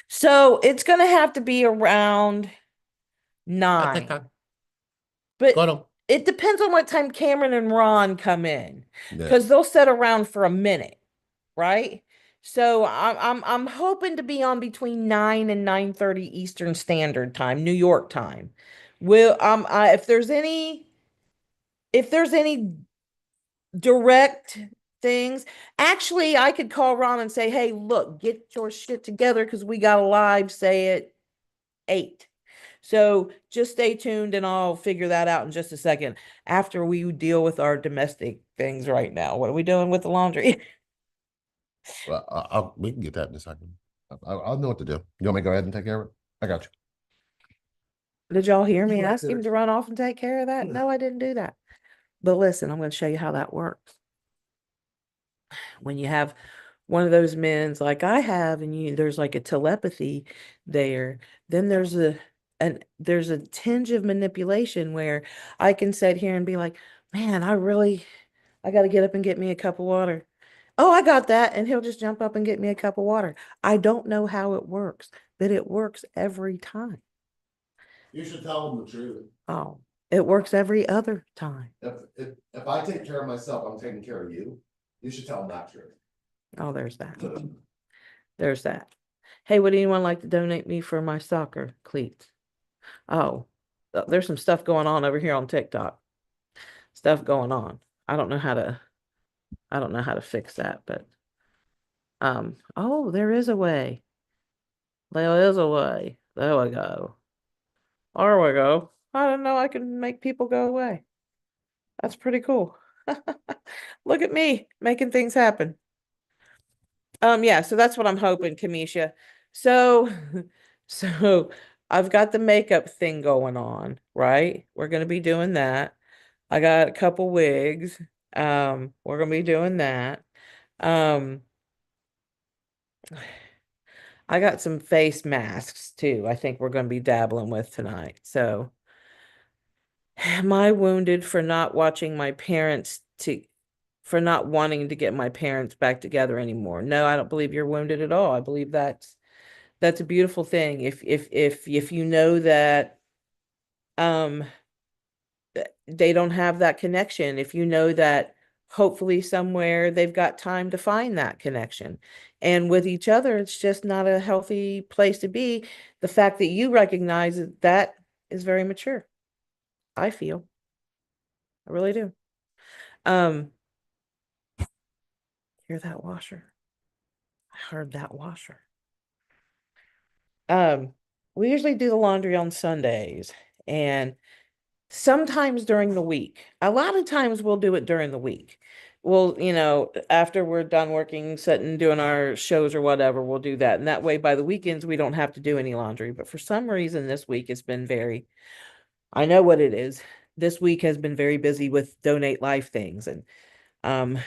so it's gonna have to be around I think 9. I But got him. it depends on what time Cameron and Ron come in, Yeah. because they'll sit around for a minute, right? So I'm hoping to be on between 9 and 9:30 Eastern Standard Time, New York time. Will if there's any direct things, actually I could call Ron and say, "Hey, look, get your shit together because we got a live say at 8." So just stay tuned and I'll figure that out in just a second after we deal with our domestic things right now. What are we doing with the laundry? Well, we can get that in a second. I'll know what to do. You want me to go ahead and take care of it? I got you. Did y'all hear me ask him to run off and take care of that? No, I didn't do that. But listen, I'm going to show you how that works. When you have one of those men's like I have, and there's like a telepathy there, then there's a tinge of manipulation where I can sit here and be like, man, I got to get up and get me a cup of water. Oh, I got that. And he'll just jump up and get me a cup of water. I don't know how it works, but it works every time. You should tell them the truth. Oh, it works every other time. If I take care of myself, I'm taking care of you. You should tell them that truth. Oh, there's that. There's that. Hey, would anyone like to donate me for my soccer cleats? Oh, there's some stuff going on over here on TikTok. Stuff going on. I don't know how to I don't know how to fix that, but oh, there is a way. There is a way. There we go. There we go. I didn't know I can make people go away. That's pretty cool. Look at me making things happen. Yeah, so that's what I'm hoping, Kamisha. So, so I've got the makeup thing going on, right? We're gonna be doing that. I got a couple wigs. We're gonna be doing that. Um, I got some face masks too. I think we're gonna be dabbling with tonight. So, am I wounded for not watching my parents to for not wanting to get my parents back together anymore? No, I don't believe you're wounded at all. I believe that's a beautiful thing. If you know that um they don't have that connection, if you know that hopefully somewhere they've got time to find that connection. And with each other, it's just not a healthy place to be. The fact that you recognize that is very mature, I feel. I really do. Um, hear that washer? I heard that washer. Um, we usually do the laundry on Sundays and sometimes during the week. A lot of times we'll do it during the week. We'll, after we're done working, sitting, doing our shows or whatever, we'll do that. And that way, by the weekends, we don't have to do any laundry. But for some reason, this week it's been I know what it is. this week has been very busy with donate life things and um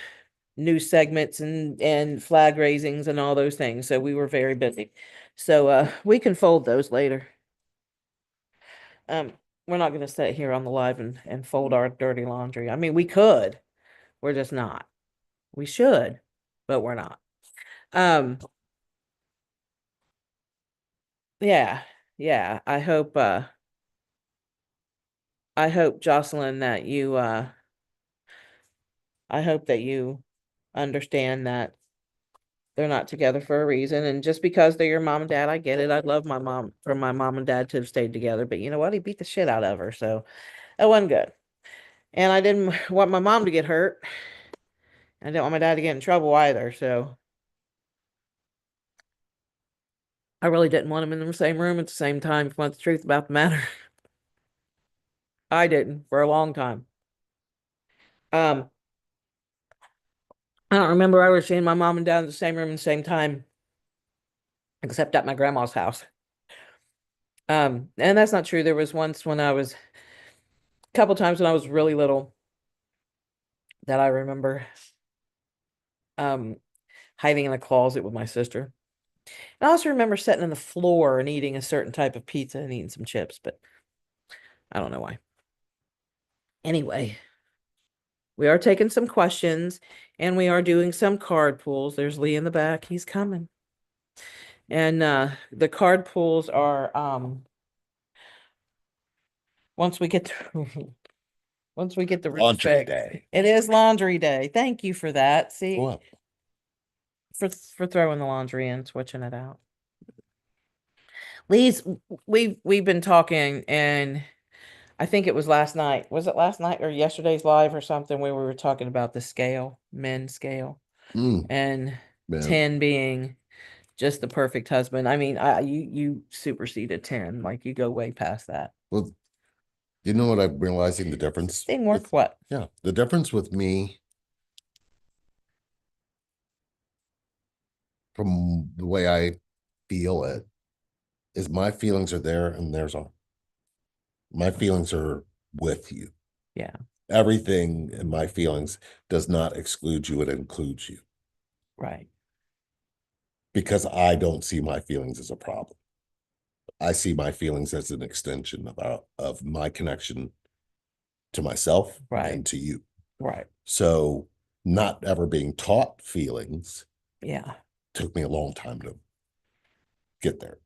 new segments and flag raisings and all those things. So we were very busy. So we can fold those later. Um we're not going to sit here on the live and fold our dirty laundry. I mean, we could. We're just not. We should, but we're not. Um yeah. Yeah, I hope Jocelyn that you I hope that you understand that they're not together for a reason. And just because they're your mom and dad, I get it. I'd love my mom for my mom and dad to have stayed together. But you know what? He beat the shit out of her. So that wasn't good. And I didn't want my mom to get hurt. I didn't want my dad to get in trouble either. So I really didn't want them in the same room at the same time, if you want the truth about the matter. I didn't for a long time. Um, I don't remember ever seeing my mom and dad in the same room at the same time, except at my grandma's house. And that's not true. There was once when I was a couple times when I was really little that I remember um hiding in a closet with my sister. And I also remember sitting on the floor and eating a certain type of pizza and eating some chips, but I don't know why. Anyway, we are taking some questions and we are doing some card pulls. There's Lee in the back. He's coming. And the card pulls are once we get to once we get the Laundry respect. day. It is laundry day. Thank you for that. See, Well, for throwing the laundry in, switching it out. Lee's we've been talking, and I think it was last night. Was it last night or yesterday's live or something where we were talking about the scale, men scale, mm, and man. 10 being just the perfect husband. I mean, you superseded 10, like you go way past that. Well, you know what I'm realizing the difference Thing worth with? what? Yeah, the difference with me from the way I feel it is my feelings are there and theirs aren't. My feelings are with you. Yeah, Everything in my feelings does not exclude you, it includes you right, because I don't see my feelings as a problem. I see my feelings as an extension of my connection to myself right, and to you. right. So, not ever being taught feelings Yeah, took me a long time to get there.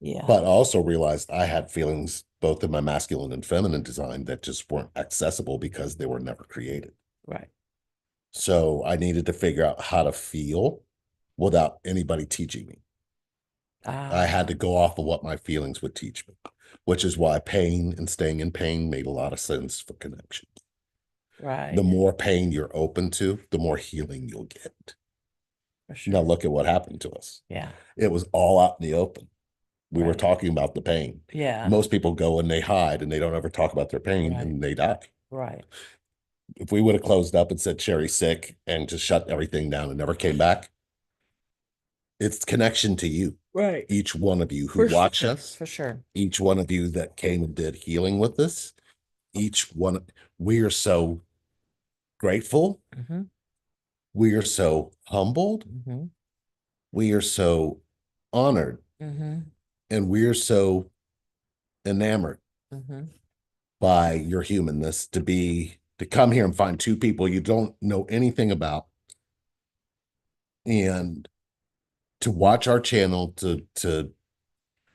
yeah, But I also realized I had feelings both in my masculine and feminine design that just weren't accessible because they were never created. right. So I needed to figure out how to feel without anybody teaching me. I had Ah, to go off of what my feelings would teach me, which is why pain and staying in pain made a lot of sense for connection. The right, more pain you're open to, the more healing you'll get. for Now, sure. look at what happened to us. Yeah, It was all out in the open. We were right. talking about the pain. Yeah, Most people go and they hide and they don't ever talk about their pain right, and they die. right. If we would have closed up and said Sherry's sick and just shut everything down and never came back, it's connection to you. Right. Each one of you who For watch sure. us, For sure. each one of you that came and did healing with us, each one, we are so grateful. Mm-hmm. We are so humbled. Mm-hmm. We are so honored. Mm-hmm. And we are so enamored Mm-hmm. by your humanness to come here and find two people you don't know anything about and to watch our channel to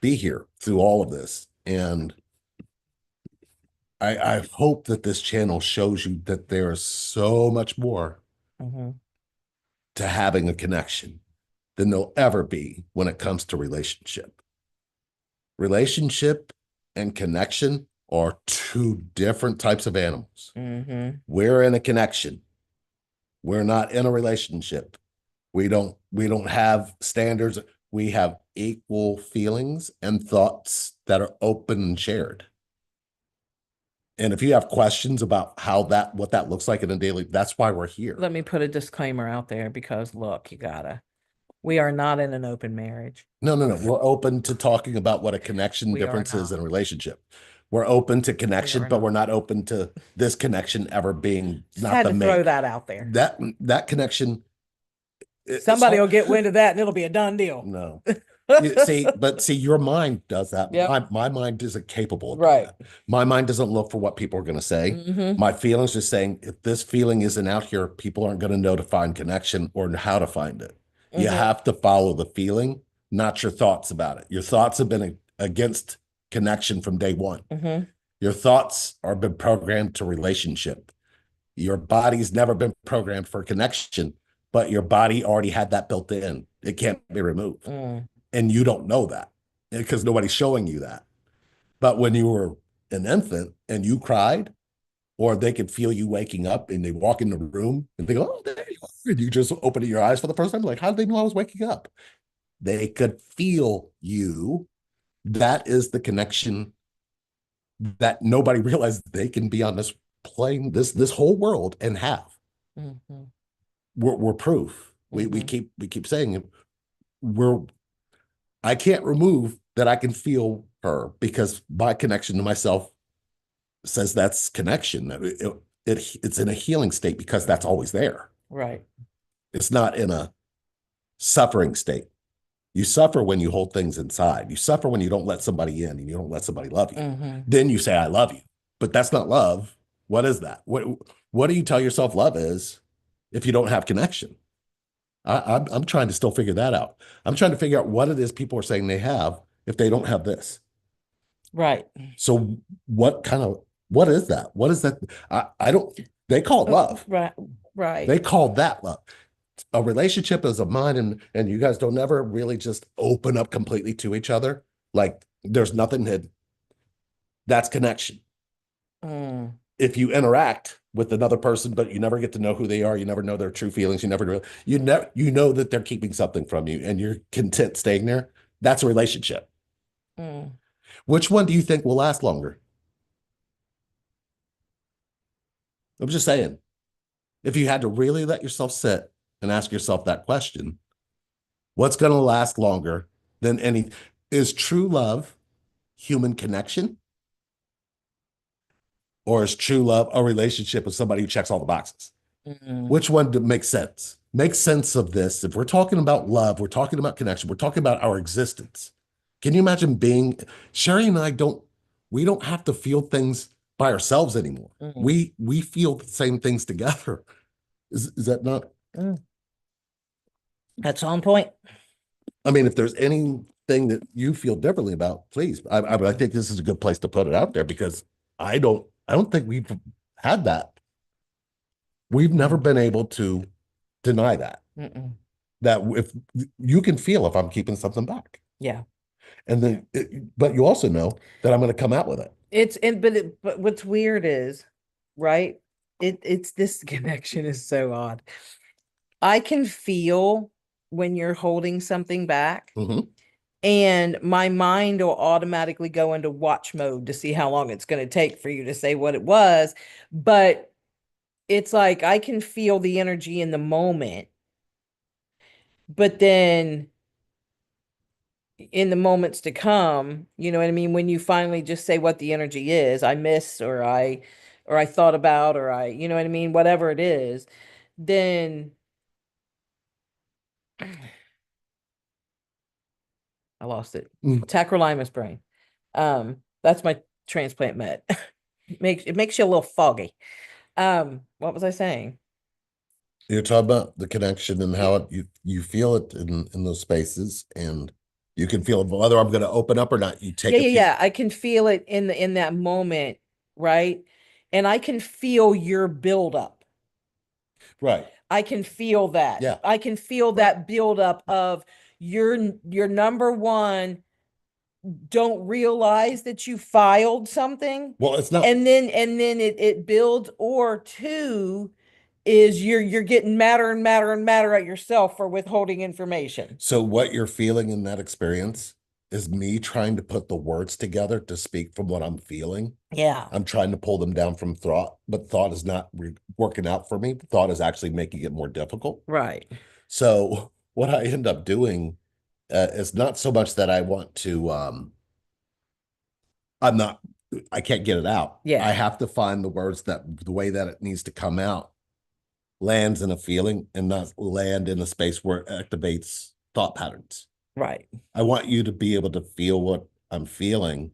be here through all of this. And I hope that this channel shows you that there is so much more Mm-hmm. to having a connection than there'll ever be when it comes to relationship. Relationship and connection are two different types of animals. Mm-hmm. We're in a connection. We're not in a relationship. We don't have standards. We have equal feelings and thoughts that are open and shared. And if you have questions about what that looks like in a daily, that's why we're here. Let me put a disclaimer out there because look, we are not in an open marriage. No. We're open to talking about what a connection We are difference is not. in a relationship. We're open to We connection, are but we're not. not open to this connection ever being Just not had the to main. throw that out there. That connection, it's Somebody hard. will get wind of that and it'll be a done deal. No. But see, your mind does that. Yep. My mind isn't capable of doing Right. that. My mind doesn't look for what people are going to say. Mm-hmm. My feelings are saying if this feeling isn't out here, people aren't going to know to find connection or how to find it. You Mm-hmm. have to follow the feeling, not your thoughts about it. Your thoughts have been against connection from day one. Mm-hmm. Your thoughts are been programmed to relationship. Your body's never been programmed for connection, but your body already had that built in. It can't be removed. Mm. And you don't know that because nobody's showing you that. But when you were an infant and you cried, or they could feel you waking up and they walk in the room and they go, oh, there you are. And you just open your eyes for the first time. Like, how did they know I was waking up? They could feel you. That is the connection that nobody realized they can be on this plane, this whole world and have. Mm-hmm. We're proof. Mm-hmm. We keep saying it. We're I can't remove that I can feel her because my connection to myself says that's connection. It's in a healing state because that's always there. Right. It's not in a suffering state. You suffer when you hold things inside. You suffer when you don't let somebody in and you don't let somebody love you. Mm-hmm. Then you say, I love you. But that's not love. What is that? What do you tell yourself love is if you don't have connection? I'm trying to still figure that out. I'm trying to figure out what it is people are saying they have if they don't have this. Right. So what is that? What is that? I don't, they call it love. Right. Right. They call that love. A relationship is a mind and you guys don't ever really just open up completely to each other. Like there's nothing that that's connection. Mm. If you interact with another person, but you never get to know who they are, you never know their true feelings, you know that they're keeping something from you and you're content staying there. That's a relationship. Mm. Which one do you think will last longer? I'm just saying, if you had to really let yourself sit and ask yourself that question, what's going to last longer than any is true love human connection or is true love a relationship with somebody who checks all the boxes? Mm. Which one makes sense? Make sense of this. If we're talking about love, we're talking about connection, we're talking about our existence. Can you imagine being Sherry and I we don't have to feel things by ourselves anymore. Mm. We feel the same things together. Is that not? Mm. That's on point. I mean, if there's anything that you feel differently about, please. I think this is a good place to put it out there because I don't think we've had that. We've never Mm. been able to deny that. Mm-mm. That if you can feel if I'm keeping something back. Yeah. And then, but you also know that I'm going to come out with it. But what's weird is, right? It's this connection is so odd. I can feel when you're holding something back, Mhm. and my mind will automatically go into watch mode to see how long it's going to take for you to say what it was. But it's like I can feel the energy in the moment, but then in the moments to come, you know what I mean? When you finally just say what the energy is, I miss or I thought about or you know what I mean, whatever it is, then I lost it. Mm. Tacrolimus brain. That's my transplant med. It makes you a little foggy. What was I saying? You're talking about the connection and how you feel it in those spaces, and you can feel whether I'm going to open up or not. You Yeah, take a yeah, few, yeah. I can feel it in that moment, right? And I can feel your buildup. right? I can feel that. Yeah. I can feel that buildup of your number one, don't realize that you filed something. Well, it's not. And then it builds, or two is you're getting madder and madder and madder at yourself for withholding information. So what you're feeling in that experience is me trying to put the words together to speak from what I'm feeling. Yeah. I'm trying to pull them down from thought, but thought is not working out for me. Thought is actually making it more difficult. Right. So what I end up doing is not so much that I want to. I'm not. I can't get it out. I Yeah. have to find the words that the way that it needs to come out lands in a feeling and not land in a space where it activates thought patterns. Right. I want you to be able to feel what I'm feeling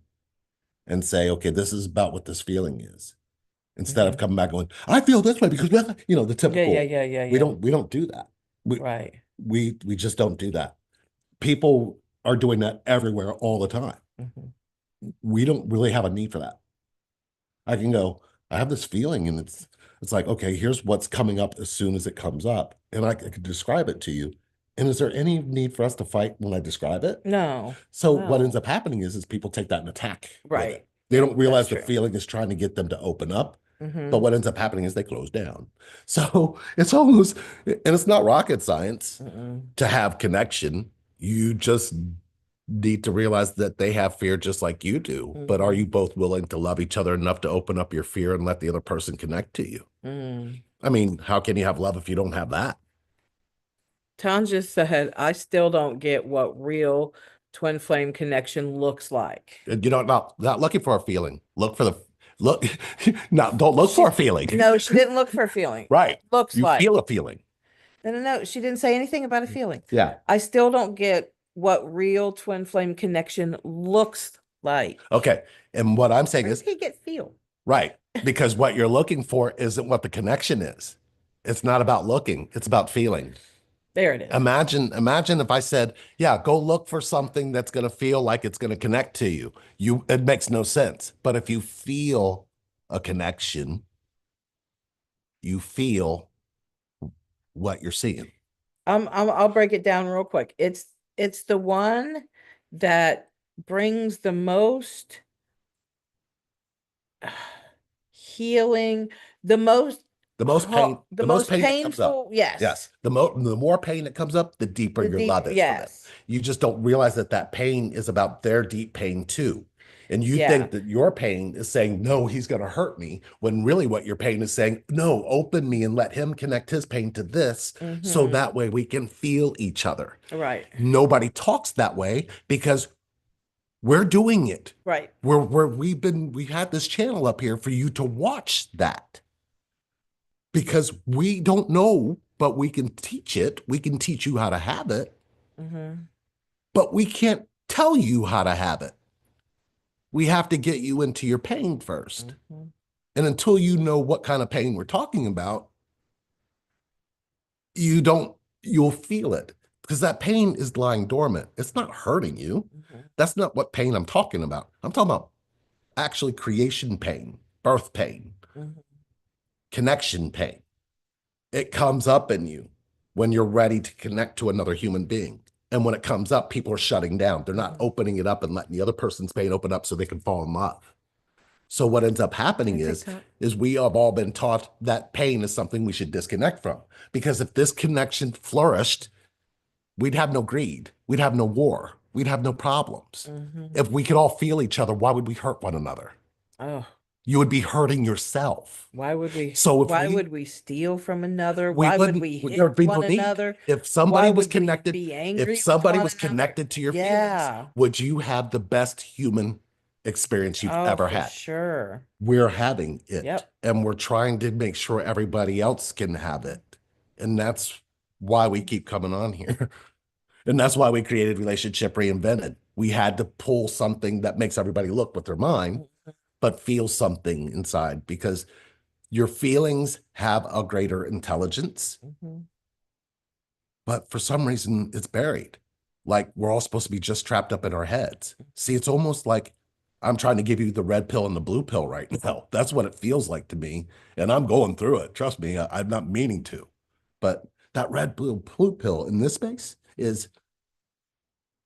and say, okay, this is about what this feeling is. Instead of Hmm. coming back going, I feel this way because the Yeah, yeah, typical, yeah, yeah, we yeah. don't do that. We Right. we just don't do that. People are doing that everywhere all the time. Hmm. We don't really have a need for that. I can go, I have this feeling, and it's like, okay, here's what's coming up as soon as it comes up. And I could describe it to you. And is there any need for us to fight when I describe it? No, So what ends no. up happening is people take that and attack with it. Right. They Yep, don't that's realize the true. feeling is trying to get them to open up. But Hmm. what ends up happening is they close down. So it's almost, and it's not rocket science Mm-mm. to have connection. You just need to realize that they have fear just like you do. But are you Hmm. both willing to love each other enough to open up your fear and let the other person connect to you? Mm. I mean, how can you have love if you don't have that? Tanja said, I still don't get what real twin flame connection looks like. You know, not looking for a feeling. Look for the look. Not don't look for a She, feeling. no, she didn't look for a feeling. Right. Looks You like. feel a feeling. No, no, no. She didn't say anything about a feeling. Yeah. I still don't get what real twin flame connection looks like. Okay. And what I'm saying Where did is he get feel? right. Because what you're looking for isn't what the connection is. It's not about looking, it's about feeling. There it is. Imagine if I said, yeah, go look for something that's going to feel like it's going to connect to you. It makes no sense. But if you feel a connection, you feel what you're seeing. I'll break it down real quick. It's the one that brings the most healing, the most The most pain, the the most most pain that comes up. painful. Yes. Yes. The more pain that comes up, the deeper The your deep, love is for them. yes. You just don't realize that that pain is about their deep pain too. And you Yeah. think that your pain is saying, no, he's going to hurt me, when really what your pain is saying, no, open me and let him connect his pain to this. So Mm-hmm. that way we can feel each other. Right. Nobody talks that way because we're doing it. Right. We had this channel up here for you to watch that because we don't know, but we can teach it. We can teach you how to have it, Mm-hmm. but we can't tell you how to have it. We have to get you into your pain first. Mm-hmm. And until you know what kind of pain we're talking about, you don't, you'll feel it because that pain is lying dormant. It's not hurting you. Mm-hmm. That's not what pain I'm talking about. I'm talking about actually creation pain, birth pain, Mm-hmm. connection pain. It comes up in you when you're ready to connect to another human being. And when it comes up, people are shutting down. They're not Mm-hmm. opening it up and letting the other person's pain open up so they can fall in love. So what ends up Hey, happening TikTok. is we have all been taught that pain is something we should disconnect from. Because if this connection flourished, we'd have no greed, we'd have no war, we'd have no problems. Mm-hmm. If we could all feel each other, why would we hurt one another? Oh, You would be hurting yourself. So if why would we steal from another? we Why would wouldn't, we hit there'd be no one need. another? If Why somebody was would we connected, be if angry with somebody one was another? connected to your feelings, Yeah. would you have the best human experience you've Oh, ever for had? sure. We're having it, Yep. and we're trying to make sure everybody else can have Mhm. it. And that's why we keep coming on here. And that's why we created Relationship Reinvented. We had to pull something that makes everybody look with their mind, but feel something inside because your feelings have a greater intelligence, Mhm. but for some reason it's buried. Like we're all supposed to be just trapped up in our heads. See, it's almost like I'm trying to give you the red pill and the blue pill right now. That's what it feels like to me. And I'm going through it. Trust me, I'm not meaning to. But that red blue pill in this space is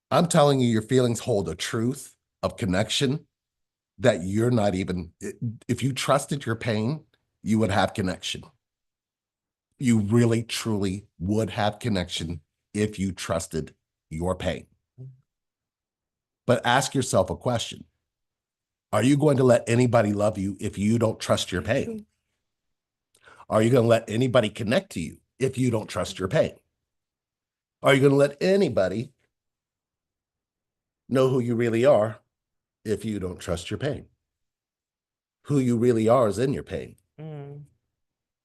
I'm telling you, your feelings hold a truth of connection that you're not even, if you trusted your pain, you would have connection. You really, truly would have connection if you trusted your pain. But ask yourself a question. Are you going to let anybody love you if you don't trust your pain? Are you going to let anybody connect to you if you don't trust your pain? Are you going to let anybody know who you really are if you don't trust your pain? Who you really are is in your pain. Mm.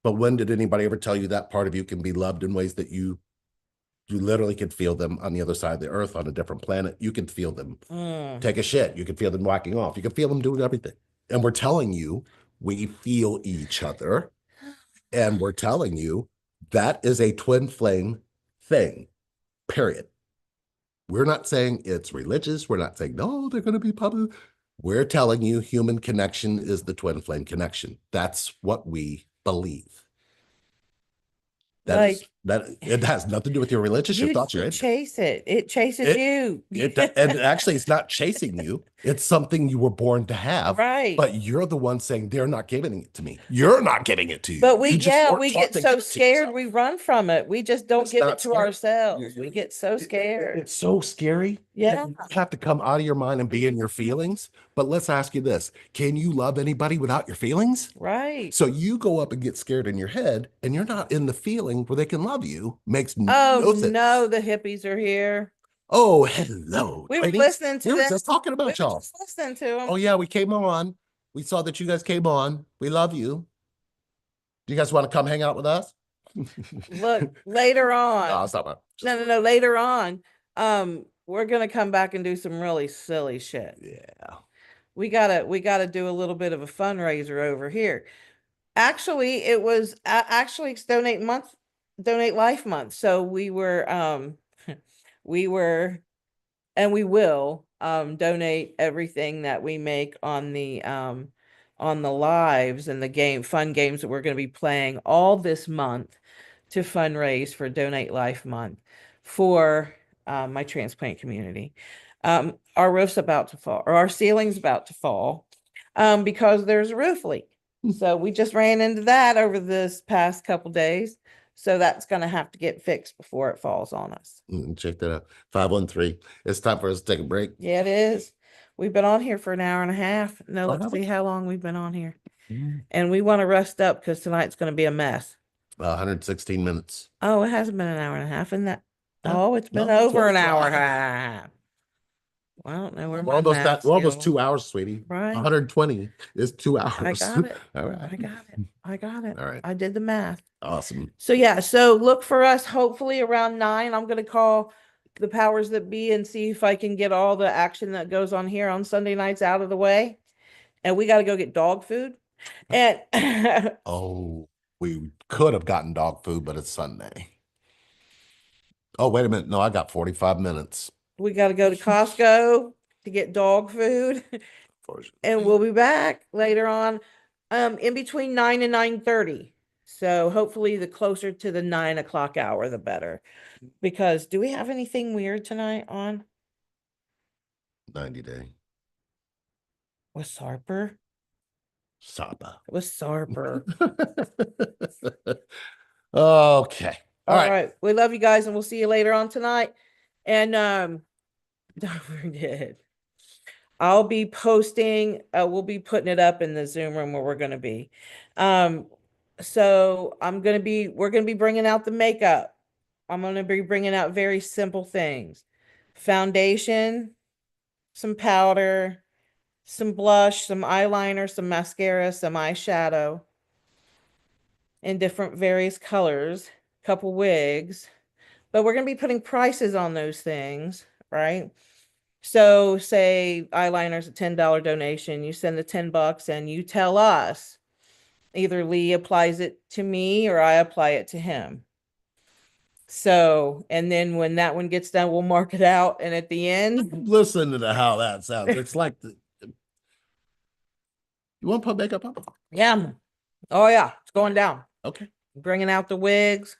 But when did anybody ever tell you that part of you can be loved in ways that you literally can feel them on the other side of the earth on a different planet? You can feel them Mm. take a shit. You can feel them whacking off. You can feel them doing everything. And we're telling you we feel each other. And we're telling you that is a twin flame thing, period. We're not saying it's religious. We're not saying, no, they're going to be public. We're telling you human connection is the twin flame connection. That's what we believe. That is Like that it has nothing to do with your religious, your you thoughts, your you anything. chase it. It chases It you. and actually it's not chasing you. It's something you were born to have, Right. but you're the one saying they're not giving it to me. You're not giving it to you. But You just weren't we taught get to give so it to scared yourself. we run from it. We just don't It's give it not to scary. ourselves. We get so scared. It's so scary. Yeah. You have to come out of your mind and be in your feelings. But let's ask you this. Can you love anybody without your feelings? Right. So you go up and get scared in your head and you're not in the feeling where they can love you. Makes Oh no sense. no, the hippies are here. Oh, hello, We were ladies. listening to We were them. just talking We about were y'all. just listening to them. Oh, yeah, we came on. We saw that you guys came on. We love you. Do you guys want to come hang out with us? Look, later No, on. stop it. No. Later on, we're gonna come back and do some really silly shit. Yeah. We gotta do a little bit of a fundraiser over here. Actually, it was actually it's donate life month. So we were we were and we will donate everything that we make on the lives and the fun games that we're going to be playing all this month to fundraise for Donate Life Month for my transplant community. Our roof's about to fall, or our ceiling's about to fall, because there's a roof leak. So we just ran into that over this past couple days. So that's going to have to get fixed before it falls on us. Check that out. 513. It's time for us to take a break. Yeah, it is. We've been on here for an hour and a half. No, Oh, let's have we? see how long we've been on here. And we want to rest up because tonight's going to be a mess. 116 minutes. Oh, it hasn't been an hour and a half, isn't that? Yeah. Oh, it's been No, it's over an almost hour and a half. Well, I don't know where We're my almost math we're almost skills. 2 hours, sweetie. Right. 120 is 2 I hours. got it. All right. I got it. I got it. All right. I did the math. Awesome. So yeah, so look for us hopefully around 9. I'm gonna call the powers that be and see if I can get all the action that goes on here on Sunday nights out of the way. And we got to go get dog food. And Oh, we could have gotten dog food, but it's Sunday. Oh, wait a minute. No, I got 45 minutes. we got to go to Costco to get dog food. And we'll be back later on, in between 9 and 9:30. So hopefully the closer to the 9 o'clock hour, the better. Because do we have anything weird tonight on 90-day. with Sarper? Saba. With Sarper. Okay. All All right. right. We love you guys and we'll see you later on tonight. And don't forget, I'll be posting, we'll be putting it up in the Zoom room where we're going to be. So we're going to be bringing out the makeup. I'm going to be bringing out very simple things. Foundation, some powder, some blush, some eyeliner, some mascara, some eyeshadow in different various colors, couple wigs. But we're going to be putting prices on those things, right? So say eyeliner's a $10 donation, you send the $10 and you tell us either Lee applies it to me or I apply it to him. So, and then when that one gets done, we'll mark it out. And at the end, Listen to how that sounds. It's like you want to put makeup on? yeah. Oh, yeah. It's going down. Okay. Bringing out the wigs.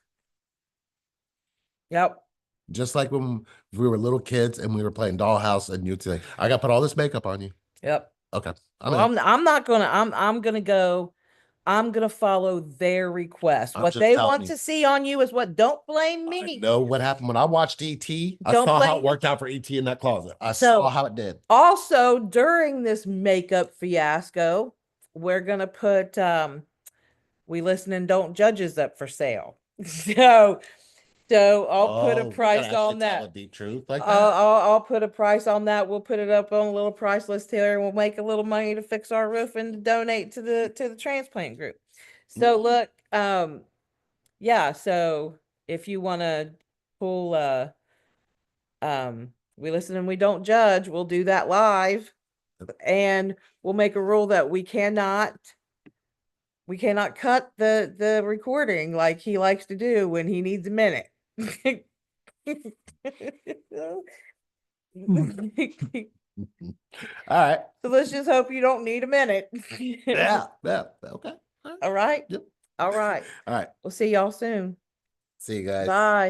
Yep. Just like when we were little kids and we were playing dollhouse and you'd say, I got to put all this makeup on you. Yep. Okay. I'm not gonna, I'm gonna go, I'm gonna follow their request. I'm What just they telling want you. to see on you is what, don't blame I me. know what happened when I watched E.T. I Don't saw how blame it worked out for E.T. in that closet. I So- saw how it did. Also, during this makeup fiasco, we're gonna put We Listen and Don't Judges up for sale. So So I'll put a Oh, we gotta price actually on tell a that. deep truth like I'll, that. I'll I'll put a price on that. We'll put it up on a little price list here, and we'll make a little money to fix our roof and to donate to the transplant group. So Mm. look, yeah. So if you want to pull, we listen and we don't judge. We'll do that live, and we'll make a rule that we cannot cut the recording like he likes to do when he needs a minute. All right. So let's just hope you don't need a minute. Yeah. Yeah. Okay. All right. All right. Yep. All right. All right. We'll see y'all soon. See you guys. Bye.